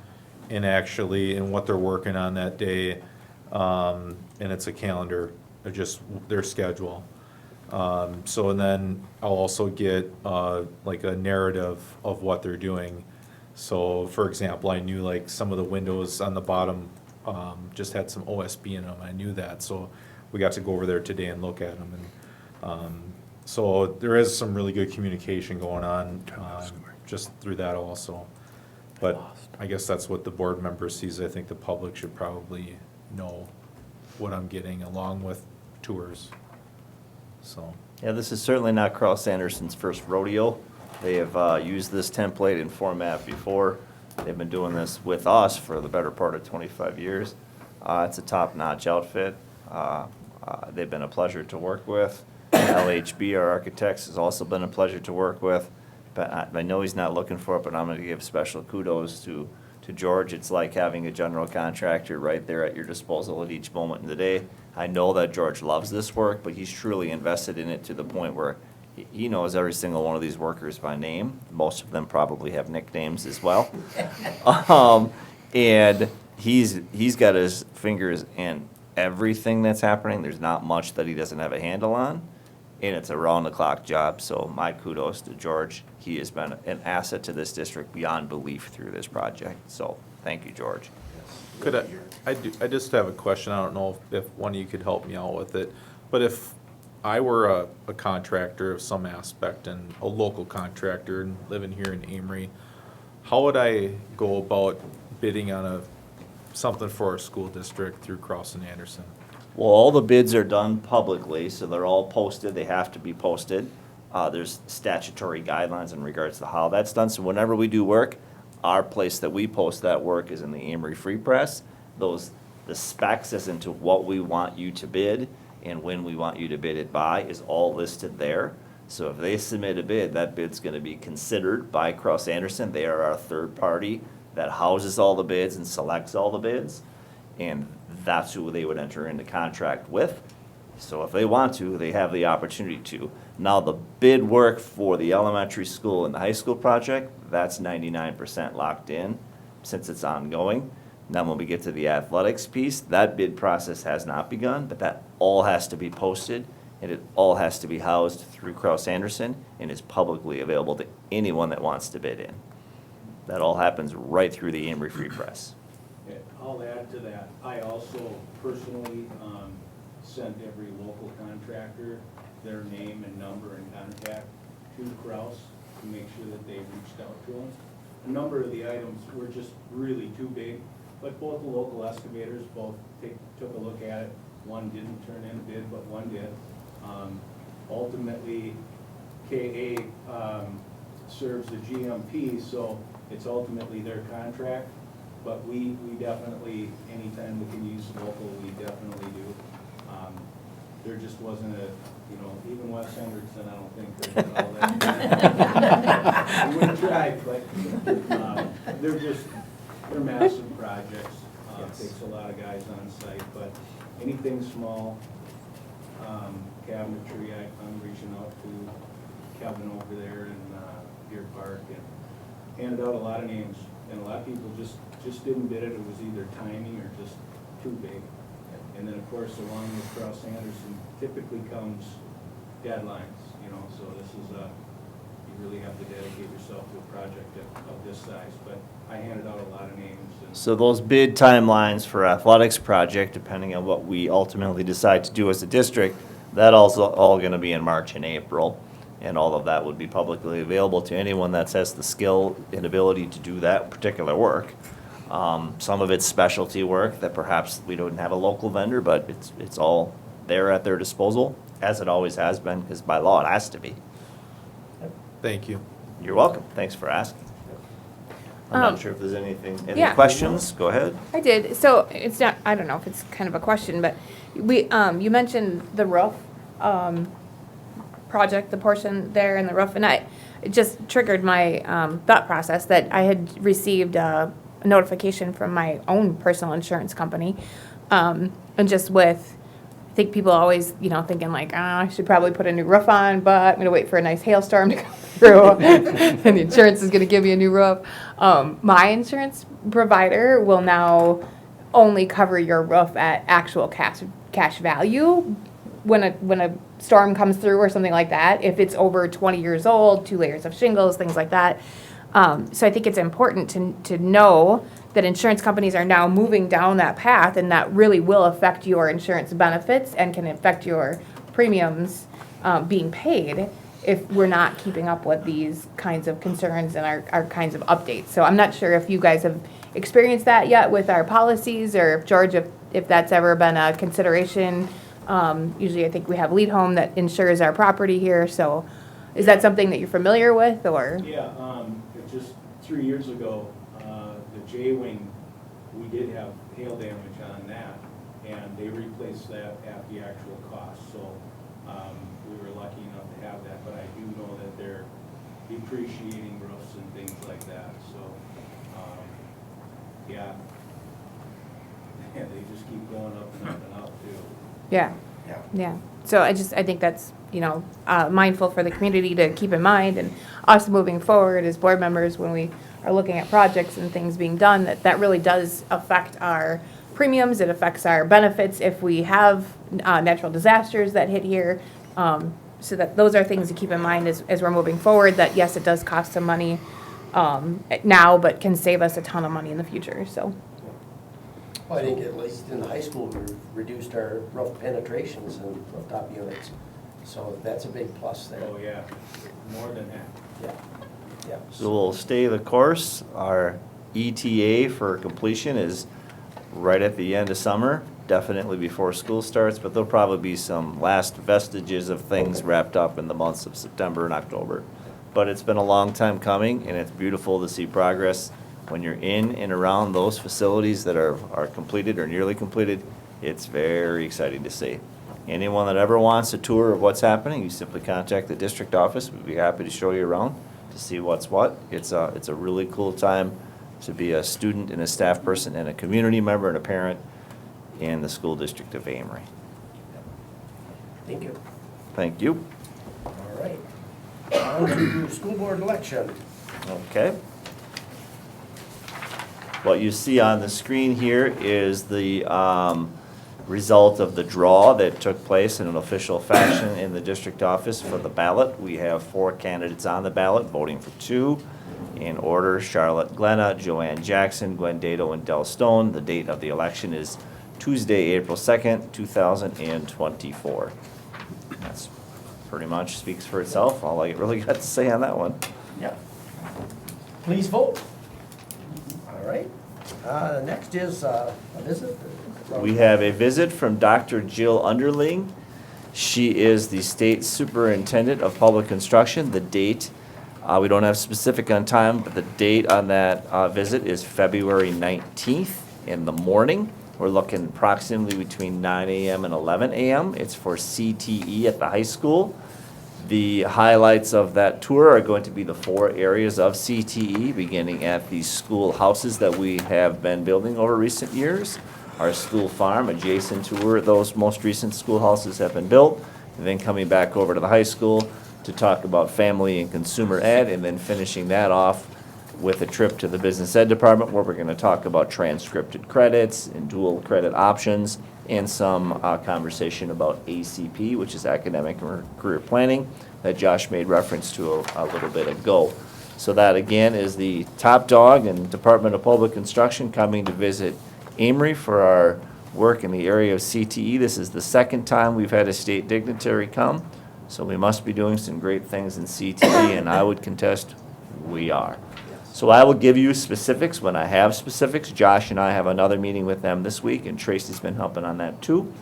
and what they're working on that day. And it's a calendar, just their schedule. And then I'll also get like a narrative of what they're doing. So for example, I knew like some of the windows on the bottom just had some OSB in them. I knew that, so we got to go over there today and look at them. And so there is some really good communication going on just through that also. But I guess that's what the board member sees. I think the public should probably know what I'm getting along with tours. So. Yeah, this is certainly not Cross Anderson's first rodeo. They have used this template and format before. They've been doing this with us for the better part of 25 years. It's a top-notch outfit. They've been a pleasure to work with. LHB, our architects, has also been a pleasure to work with. But I know he's not looking for it, but I'm going to give special kudos to George. It's like having a general contractor right there at your disposal at each moment in the day. I know that George loves this work, but he's truly invested in it to the point where he knows every single one of these workers by name. Most of them probably have nicknames as well. And he's got his fingers in everything that's happening. There's not much that he doesn't have a handle on, and it's a round-the-clock job. So my kudos to George. He has been an asset to this district beyond belief through this project. So thank you, George. I just have a question. I don't know if one of you could help me out with it. But if I were a contractor of some aspect and a local contractor and living here in Amery, how would I go about bidding on something for our school district through Cross and Anderson? Well, all the bids are done publicly, so they're all posted. They have to be posted. There's statutory guidelines in regards to how that's done. So whenever we do work, our place that we post that work is in the Amery Free Press. The specs as into what we want you to bid and when we want you to bid it by is all listed there. So if they submit a bid, that bid's going to be considered by Cross Anderson. They are our third party that houses all the bids and selects all the bids. And that's who they would enter into contract with. So if they want to, they have the opportunity to. Now, the bid work for the elementary school and the high school project, that's 99% locked in since it's ongoing. Now, when we get to the athletics piece, that bid process has not begun, but that all has to be posted and it all has to be housed through Kraus-Anderson and is publicly available to anyone that wants to bid in. That all happens right through the Amery Free Press. Yeah, I'll add to that. I also personally sent every local contractor their name and number and contact to Kraus to make sure that they reached out to them. A number of the items were just really too big, but both the local excavators took a look at it. One didn't turn in a bid, but one did. Ultimately, KA serves the GMP, so it's ultimately their contract. But we definitely, anytime we can use local, we definitely do. There just wasn't even Wes Hendrickson, I don't think there's all that. We would have tried, but they're massive projects. Takes a lot of guys on site, but anything small, cabinetry, I'm reaching out to Kevin over there in Deer Park and handed out a lot of names. And a lot of people just didn't bid it. It was either timing or just too big. And then, of course, along with Kraus-Anderson typically comes deadlines, so this is you really have to dedicate yourself to a project of this size. But I handed out a lot of names. So those bid timelines for athletics project, depending on what we ultimately decide to do as a district, that also all gonna be in March and April. And all of that would be publicly available to anyone that has the skill and ability to do that particular work. Some of it's specialty work that perhaps we don't have a local vendor, but it's all there at their disposal, as it always has been, because by law it has to be. Thank you. You're welcome. Thanks for asking. I'm not sure if there's any Yeah. questions? Go ahead. I did. So it's not, I don't know if it's kind of a question, but you mentioned the roof, project, the portion there in the roof, and it just triggered my, thought process that I had received a notification from my own personal insurance company, and just with, I think people always, thinking like, I should probably put a new roof on, but I'm gonna wait for a nice hailstorm to come through, and the insurance is gonna give me a new roof. My insurance provider will now only cover your roof at actual cash value when a storm comes through or something like that. If it's over 20 years old, 2 layers of shingles, things like that. So I think it's important to know that insurance companies are now moving down that path, and that really will affect your insurance benefits and can affect your premiums being paid if we're not keeping up with these kinds of concerns and our kinds of updates. So I'm not sure if you guys have experienced that yet with our policies, or if George, if that's ever been a consideration. Usually I think we have Lead Home that insures our property here, so is that something that you're familiar with, or? Yeah, just 3 years ago, the J-Wing, we did have hail damage on that, and they replaced that at the actual cost. So we were lucky enough to have that, but I do know that they're depreciating roofs and things like that. So, yeah, they just keep going up and up and up too. Yeah. Yeah. So I think that's, mindful for the community to keep in mind, and us moving forward as board members when we are looking at projects and things being done, that really does affect our premiums. It affects our benefits if we have natural disasters that hit here. So that those are things to keep in mind as we're moving forward, that yes, it does cost some money now, but can save us a ton of money in the future, so. Well, I think at least in the high school, we've reduced our roof penetrations and rooftop units, so that's a big plus there. Oh, yeah, more than that. Yeah, yeah. So we'll stay the course. Our ETA for completion is right at the end of summer, definitely before school starts, but there'll probably be some last vestiges of things wrapped up in the months of September and October. But it's been a long time coming, and it's beautiful to see progress. When you're in and around those facilities that are completed or nearly completed, it's very exciting to see. Anyone that ever wants a tour of what's happening, you simply contact the district office. We'd be happy to show you around to see what's what. It's a really cool time to be a student and a staff person and a community member and a parent in the school district of Amery. Thank you. Thank you. All right. On to school board election. Okay. What you see on the screen here is the result of the draw that took place in an official fashion in the district office for the ballot. We have 4 candidates on the ballot, voting for 2. In order, Charlotte Glenna, Joanne Jackson, Gwen Dato, and Del Stone. The date of the election is Tuesday, April 2nd, 2024. That's pretty much speaks for itself, all I really got to say on that one. Yep. Please vote. All right. Next is a visit. We have a visit from Dr. Jill Underling. She is the State Superintendent of Public Instruction. The date, we don't have specific on time, but the date on that visit is February 19th in the morning. We're looking approximately between 9 a.m. and 11 a.m. It's for CTE at the high school. The highlights of that tour are going to be the 4 areas of CTE, beginning at the schoolhouses that we have been building over recent years. Our school farm adjacent to where those most recent schoolhouses have been built, and then coming back over to the high school to talk about family and consumer ed, and then finishing that off with a trip to the business ed department where we're going to talk about transcripted credits and dual credit options, and some conversation about ACP, which is academic and career planning, that Josh made reference to a little bit ago. So that again is the top dog in Department of Public Instruction coming to visit Amery for our work in the area of CTE. This is the 2nd time we've had a state dignitary come, so we must be doing some great things in CTE, and I would contest we are. So I will give you specifics when I have specifics. Josh and I have another meeting with them this week, and Tracy's been helping on that too.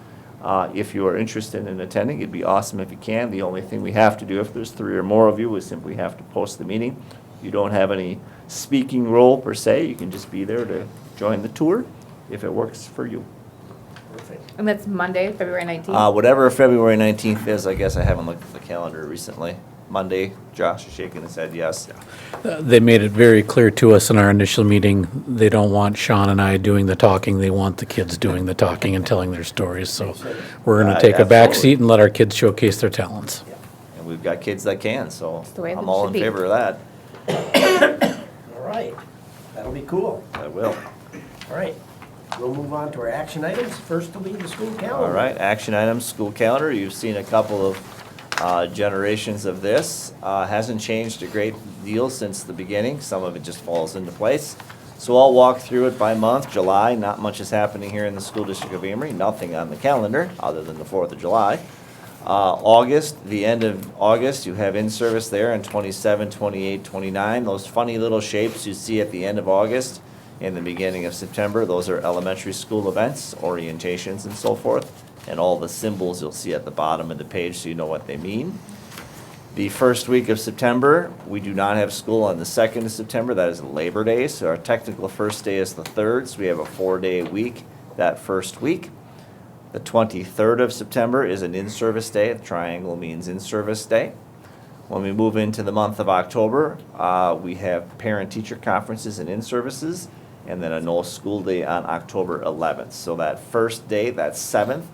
If you are interested in attending, it'd be awesome if you can. The only thing we have to do, if there's 3 or more of you, is simply have to post the meeting. You don't have any speaking role per se. You can just be there to join the tour if it works for you. Perfect. And that's Monday, February 19th? Whatever February 19th is, I guess I haven't looked at the calendar recently. Monday, Josh is shaking his head yes. They made it very clear to us in our initial meeting, they don't want Sean and I doing the talking, they want the kids doing the talking and telling their stories. So we're going to take a back Absolutely. seat and let our kids showcase their talents. And we've got kids that can, so That's the way I'm it all should in be. favor of that. All right. That'll be cool. I will. All right. We'll move on to our action items. First will be the school calendar. All right, action items, school calendar. You've seen a couple of generations of this. Hasn't changed a great deal since the beginning. Some of it just falls into place. So I'll walk through it by month. July, not much is happening here in the school district of Amery. Nothing on the calendar other than the 4th of July. August, the end of August, you have in-service there in 27, 28, 29. Those funny little shapes you see at the end of August and the beginning of September, those are elementary school events, orientations and so forth. And all the symbols you'll see at the bottom of the page so you know what they mean. The first week of September, we do not have school on the 2nd of September. That is Labor Day, so our technical first day is the 3rd, so we have a 4-day week that first week. The 23rd of September is an in-service day. The triangle means in-service day. When we move into the month of October, we have parent-teacher conferences and in-services, and then a no school day on October 11th. So that first day, that 7th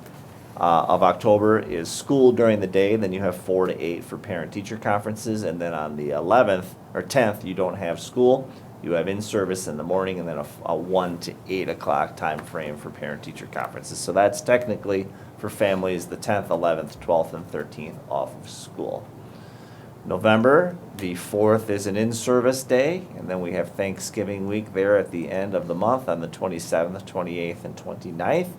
of October, is school during the day. Then you have 4 to 8 for parent-teacher conferences, and then on the 11th or 10th, you don't have school. You have in-service in the morning, and then a 1 to 8 o'clock time frame for parent-teacher conferences. So that's technically for families the 10th, 11th, 12th, and 13th off of school. November, the 4th is an in-service day, and then we have Thanksgiving week there at the end of the month on the 27th, 28th, and 29th.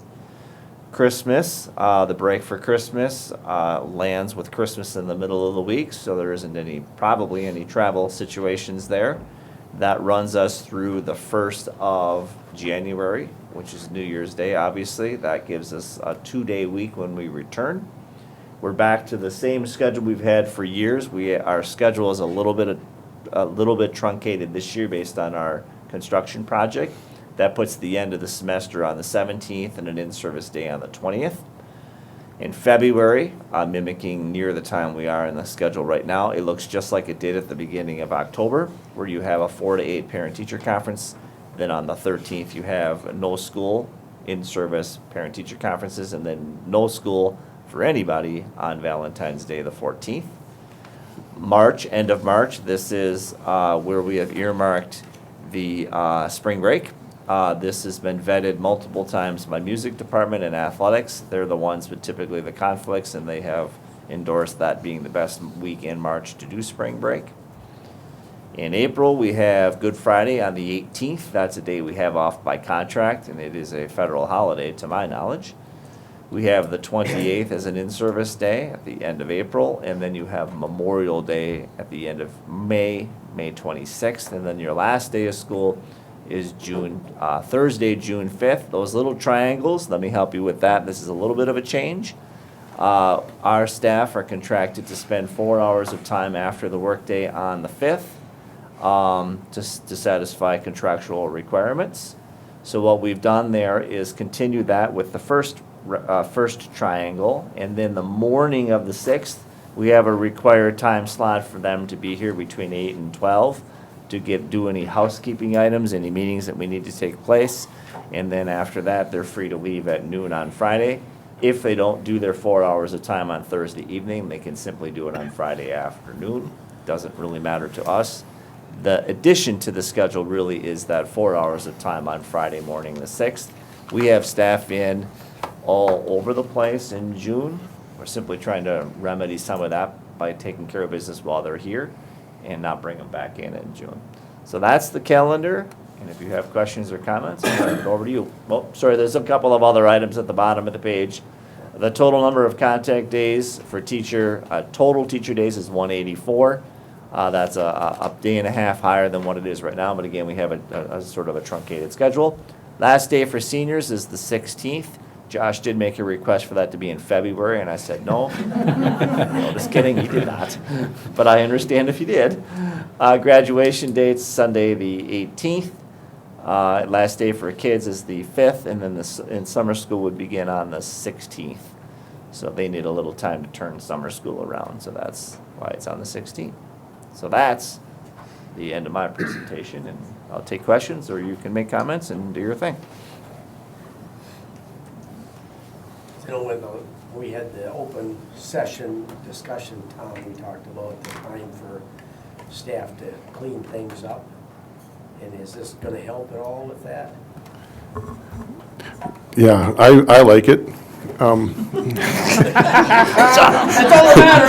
Christmas, the break for Christmas lands with Christmas in the middle of the week, so there isn't probably any travel situations there. That runs us through the 1st of January, which is New Year's Day, obviously. That gives us a 2-day week when we return. We're back to the same schedule we've had for years. Our schedule is a little bit truncated this year based on our construction project. That puts the end of the semester on the 17th and an in-service day on the 20th. In February, mimicking near the time we are in the schedule right now, it looks just like it did at the beginning of October, where you have a 4 to 8 parent-teacher conference. Then on the 13th, you have no school, in-service parent-teacher conferences, and then no school for anybody on Valentine's Day, the 14th. March, end of March, this is where we have earmarked the spring break. This has been vetted multiple times by music department and athletics. They're the ones with typically the conflicts, and they have endorsed that being the best week in March to do spring break. In April, we have Good Friday on the 18th. That's a day we have off by contract, and it is a federal holiday to my knowledge. We have the 28th as an in-service day at the end of April, and then you have Memorial Day at the end of May, May 26th, and then your last day of school is Thursday, June 5th. Those little triangles, let me help you with that. This is a little bit of a change. Our staff are contracted to spend 4 hours of time after the workday on the 5th to satisfy contractual requirements. So what we've done there is continue that with the first triangle, and then the morning of the 6th, we have a required time slot for them to be here between 8 and 12 to do any housekeeping items, any meetings that we need to take place, and then after that, they're free to leave at noon on Friday. If they don't do their 4 hours of time on Thursday evening, they can simply do it on Friday afternoon. Doesn't really matter to us. The addition to the schedule really is that 4 hours of time on Friday morning, the 6th. We have staff in all over the place in June. We're simply trying to remedy some of that by taking care of business while they're here and not bring them back in June. So that's the calendar, and if you have questions or comments, I'll turn it over to you. Oh, sorry, there's a couple of other items at the bottom of the page. The total number of contact days for total teacher days is 184. That's a day and a half higher than what it is right now, but again, we have a sort of a truncated schedule. Last day for seniors is the 16th. Josh did make a request for that to be in February, and I said no. No, just kidding, he did not. But I understand if he did. Graduation date's Sunday the 18th. Last day for kids is the 5th, and then in summer school would begin on the 16th. So they need a little time to turn summer school around, so that's why it's on the 16th. So that's the end of my presentation, and I'll take questions, or you can make comments and do your thing. You know, when we had the open session discussion, Tom, we talked about the time for staff to clean things up. And is this gonna help at all with that? Yeah, I like it. That's all that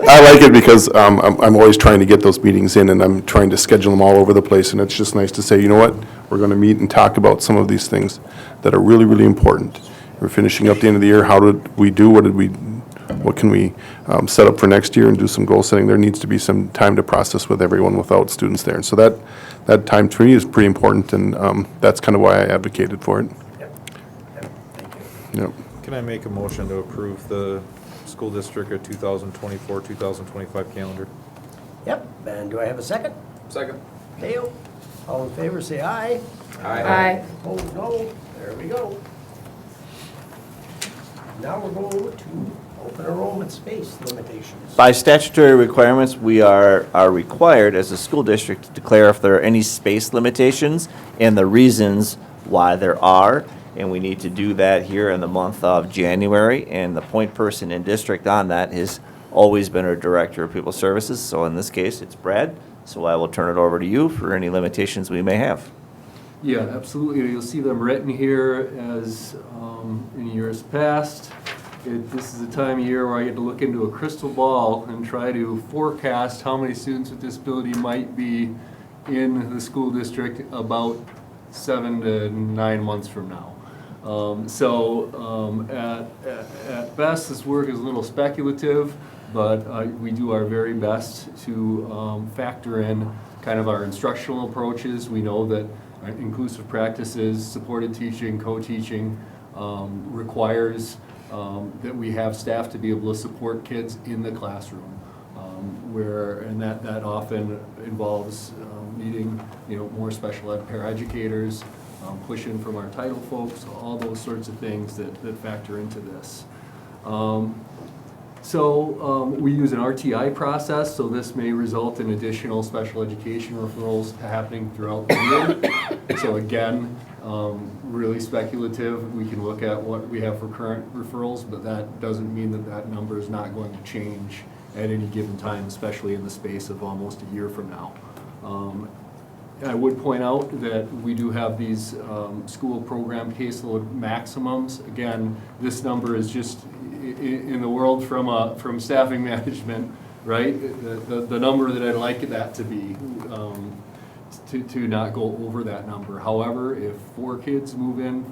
I like it because I'm always trying to get those meetings in, and I'm trying to schedule them all over the place, and it's just nice to say, you know what, we're going to meet and talk about some of these things that are really, really important. We're finishing up the end of the year. How did we do? What can we set up for next year and do some goal setting? There needs to be some time to process with everyone without students there. And so that time to me is pretty important, and that's kind of why I advocated for it. Thank you. Yep. Can I make a motion to approve the school district of 2024, 2025 calendar? Yep, and do I have a second? Second. Dale, all in favor, say aye. Aye. Opposed, no. There we go. Now we're going to open enrollment space limitations. By statutory requirements, we are required as a school district to declare if there are any space limitations and the reasons why there are. And we need to do that here in the month of January. And the point person in district on that has always been our Director of Pupil Services. So in this case, it's Brad. So I will turn it over to you for any limitations we may have. Yeah, absolutely. You'll see them written here as in years past. This is the time of year where I get to look into a crystal ball and try to forecast how many students with disability might be in the school district about 7 to 9 months from now. At best, this work is a little speculative, but we do our very best to factor in kind of our instructional approaches. We know that inclusive practices, supported teaching, co-teaching requires that we have staff to be able to support kids in the classroom, and that often involves needing more special ed paraeducators, push-in from our title folks, all those sorts of things that factor into this. We use an RTI process, so this may result in additional special education referrals happening throughout the year. So again, really speculative. We can look at what we have for current referrals, but that doesn't mean that number is not going to change at any given time, especially in the space of almost a year from now. I would point out that we do have these school program caseload maximums. Again, this number is just in the world from staffing management, right? The number that I'd like that to be, to not go over that number. However, if 4 kids move in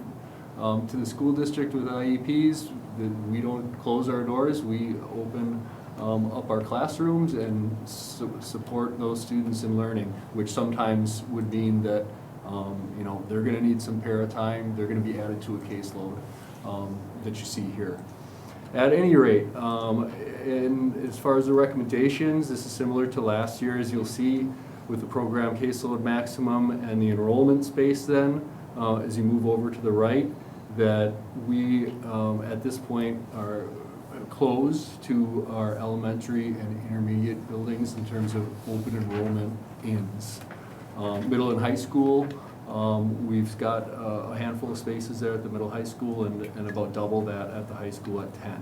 to the school district with IEPs, then we don't close our doors. We open up our classrooms and support those students in learning, which sometimes would mean that, you know, they're gonna need some para time, they're gonna be added to a caseload that you see here. At any rate, and as far as the recommendations, this is similar to last year, as you'll see with the program caseload maximum and the enrollment space then, as you move over to the right, that we, at this point, are closed to our elementary and intermediate buildings in terms of open enrollment ins. Middle and high school, we've got a handful of spaces there at the middle high school and about double that at the high school at 10.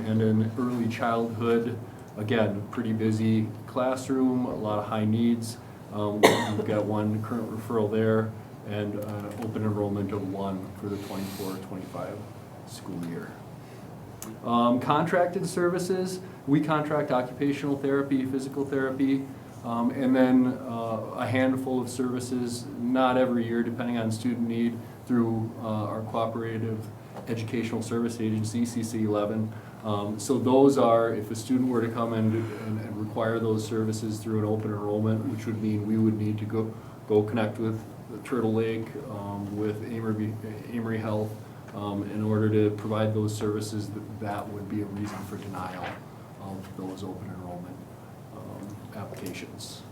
And in early childhood, again, pretty busy classroom, a lot of high needs. We've got 1 current referral there and open enrollment of 1 for the 24-25 school year. Contracted services, we contract occupational therapy, physical therapy, and then a handful of services, not every year, depending on student need, through our cooperative educational service agency, CC11. So those are, if a student were to come in and require those services through an open enrollment, which would mean we would need to go connect with Turtle Lake, with Amery Health, in order to provide those services, that would be a reason for denial of those open enrollment applications.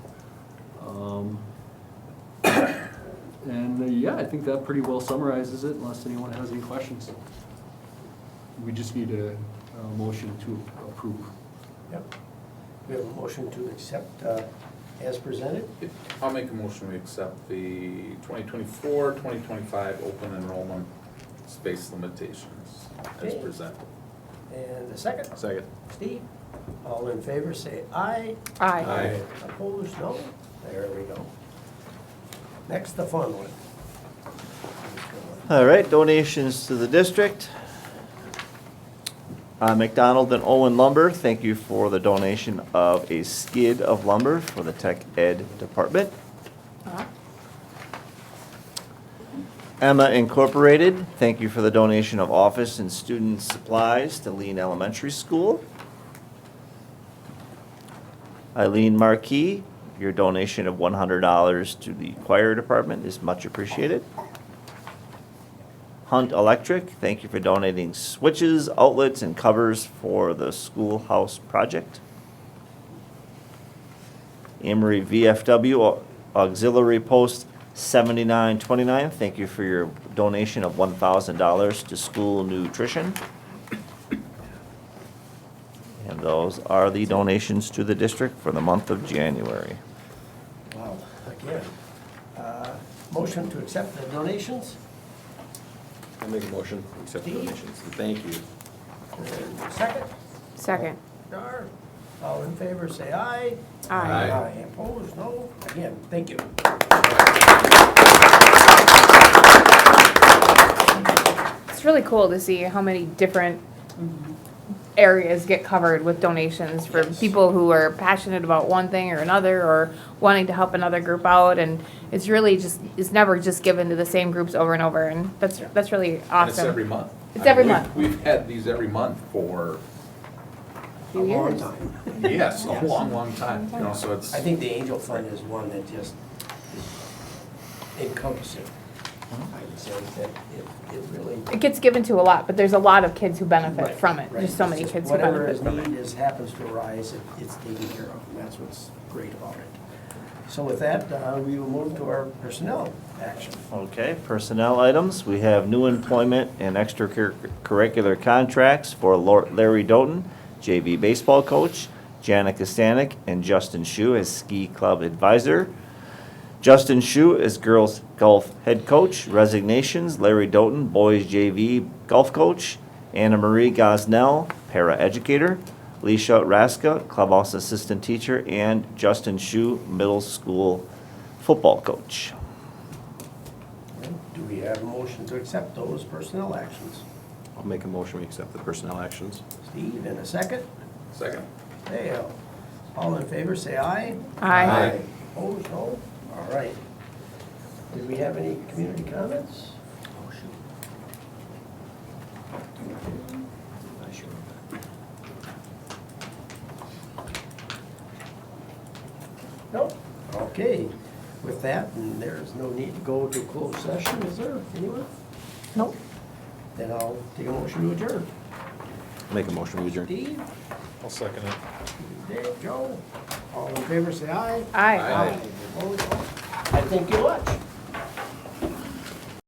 And yeah, I think that pretty well summarizes it, unless anyone has any questions. We just need a motion to approve. Yep. We have a motion to accept as presented. I'll make a motion to accept the 2024-2025 open enrollment space limitations as Okay. presented. And the second, Second. Steve, all in favor, say aye. Aye. Opposed, no? There we go. Next, the fun one. All right, donations to the district. McDonald and Owen Lumber, thank you for the donation of a skid of lumber for the tech ed department. Emma Incorporated, thank you for the donation of office and student supplies to Lean Elementary School. Eileen Marquis, your donation of $100 to the choir department is much appreciated. Hunt Electric, thank you for donating switches, outlets, and covers for the schoolhouse project. Amery VFW Auxiliary Post 7929, thank you for your donation of $1,000 to school nutrition. And those are the donations to the district for the month of January. Wow, again. Motion to accept the donations. I'll make a motion to accept the donations. Thank you. And second, Second. Dar. All in favor, say aye. Aye. Opposed, no? Again, thank you. It's really cool to see how many different areas get covered with donations for Yes. people who are passionate about one thing or another or wanting to help another group out. And it's really just, it's never just given to the same groups over and over. And that's really awesome. And it's every month. It's every We've- month. We've had these every month for, A Few long years. time. yes, Yes. a long, long time, you know, so it's. I think the Angel Fund is one that just is encompassing. I would say that it really. It gets given to a lot, but there's a lot of kids who benefit Right, from it. right. There's so It's many just kids who whatever benefit is from it. need happens to arise, it's taken care of, and that's what's great about it. So with that, we will move to our personnel action. Okay, personnel items. We have new employment and extracurricular contracts for Larry Doughton, JV baseball coach, Janica Stanek, and Justin Shu as ski club advisor. Justin Shu is girls golf head coach. Resignations, Larry Doughton, boys JV golf coach, Anna Marie Gosnell, para educator, Leisha Raska, clubhouse assistant teacher, and Justin Shu, middle school football coach. Do we have a motion to accept those personnel actions? I'll make a motion, we accept the personnel actions. Steve, in a second? Second. Dale. All in favor, say aye. Aye. Opposed, no? All right. Did we have any community comments? Nope. Okay. With that, and there's no need to go to closed session, is there, anyone? Nope. Then I'll take a motion to adjourn. Make a motion, we adjourn. Steve, I'll second it. Dave, Joe, all in favor, say aye. Aye. Opposed, no? I think you much.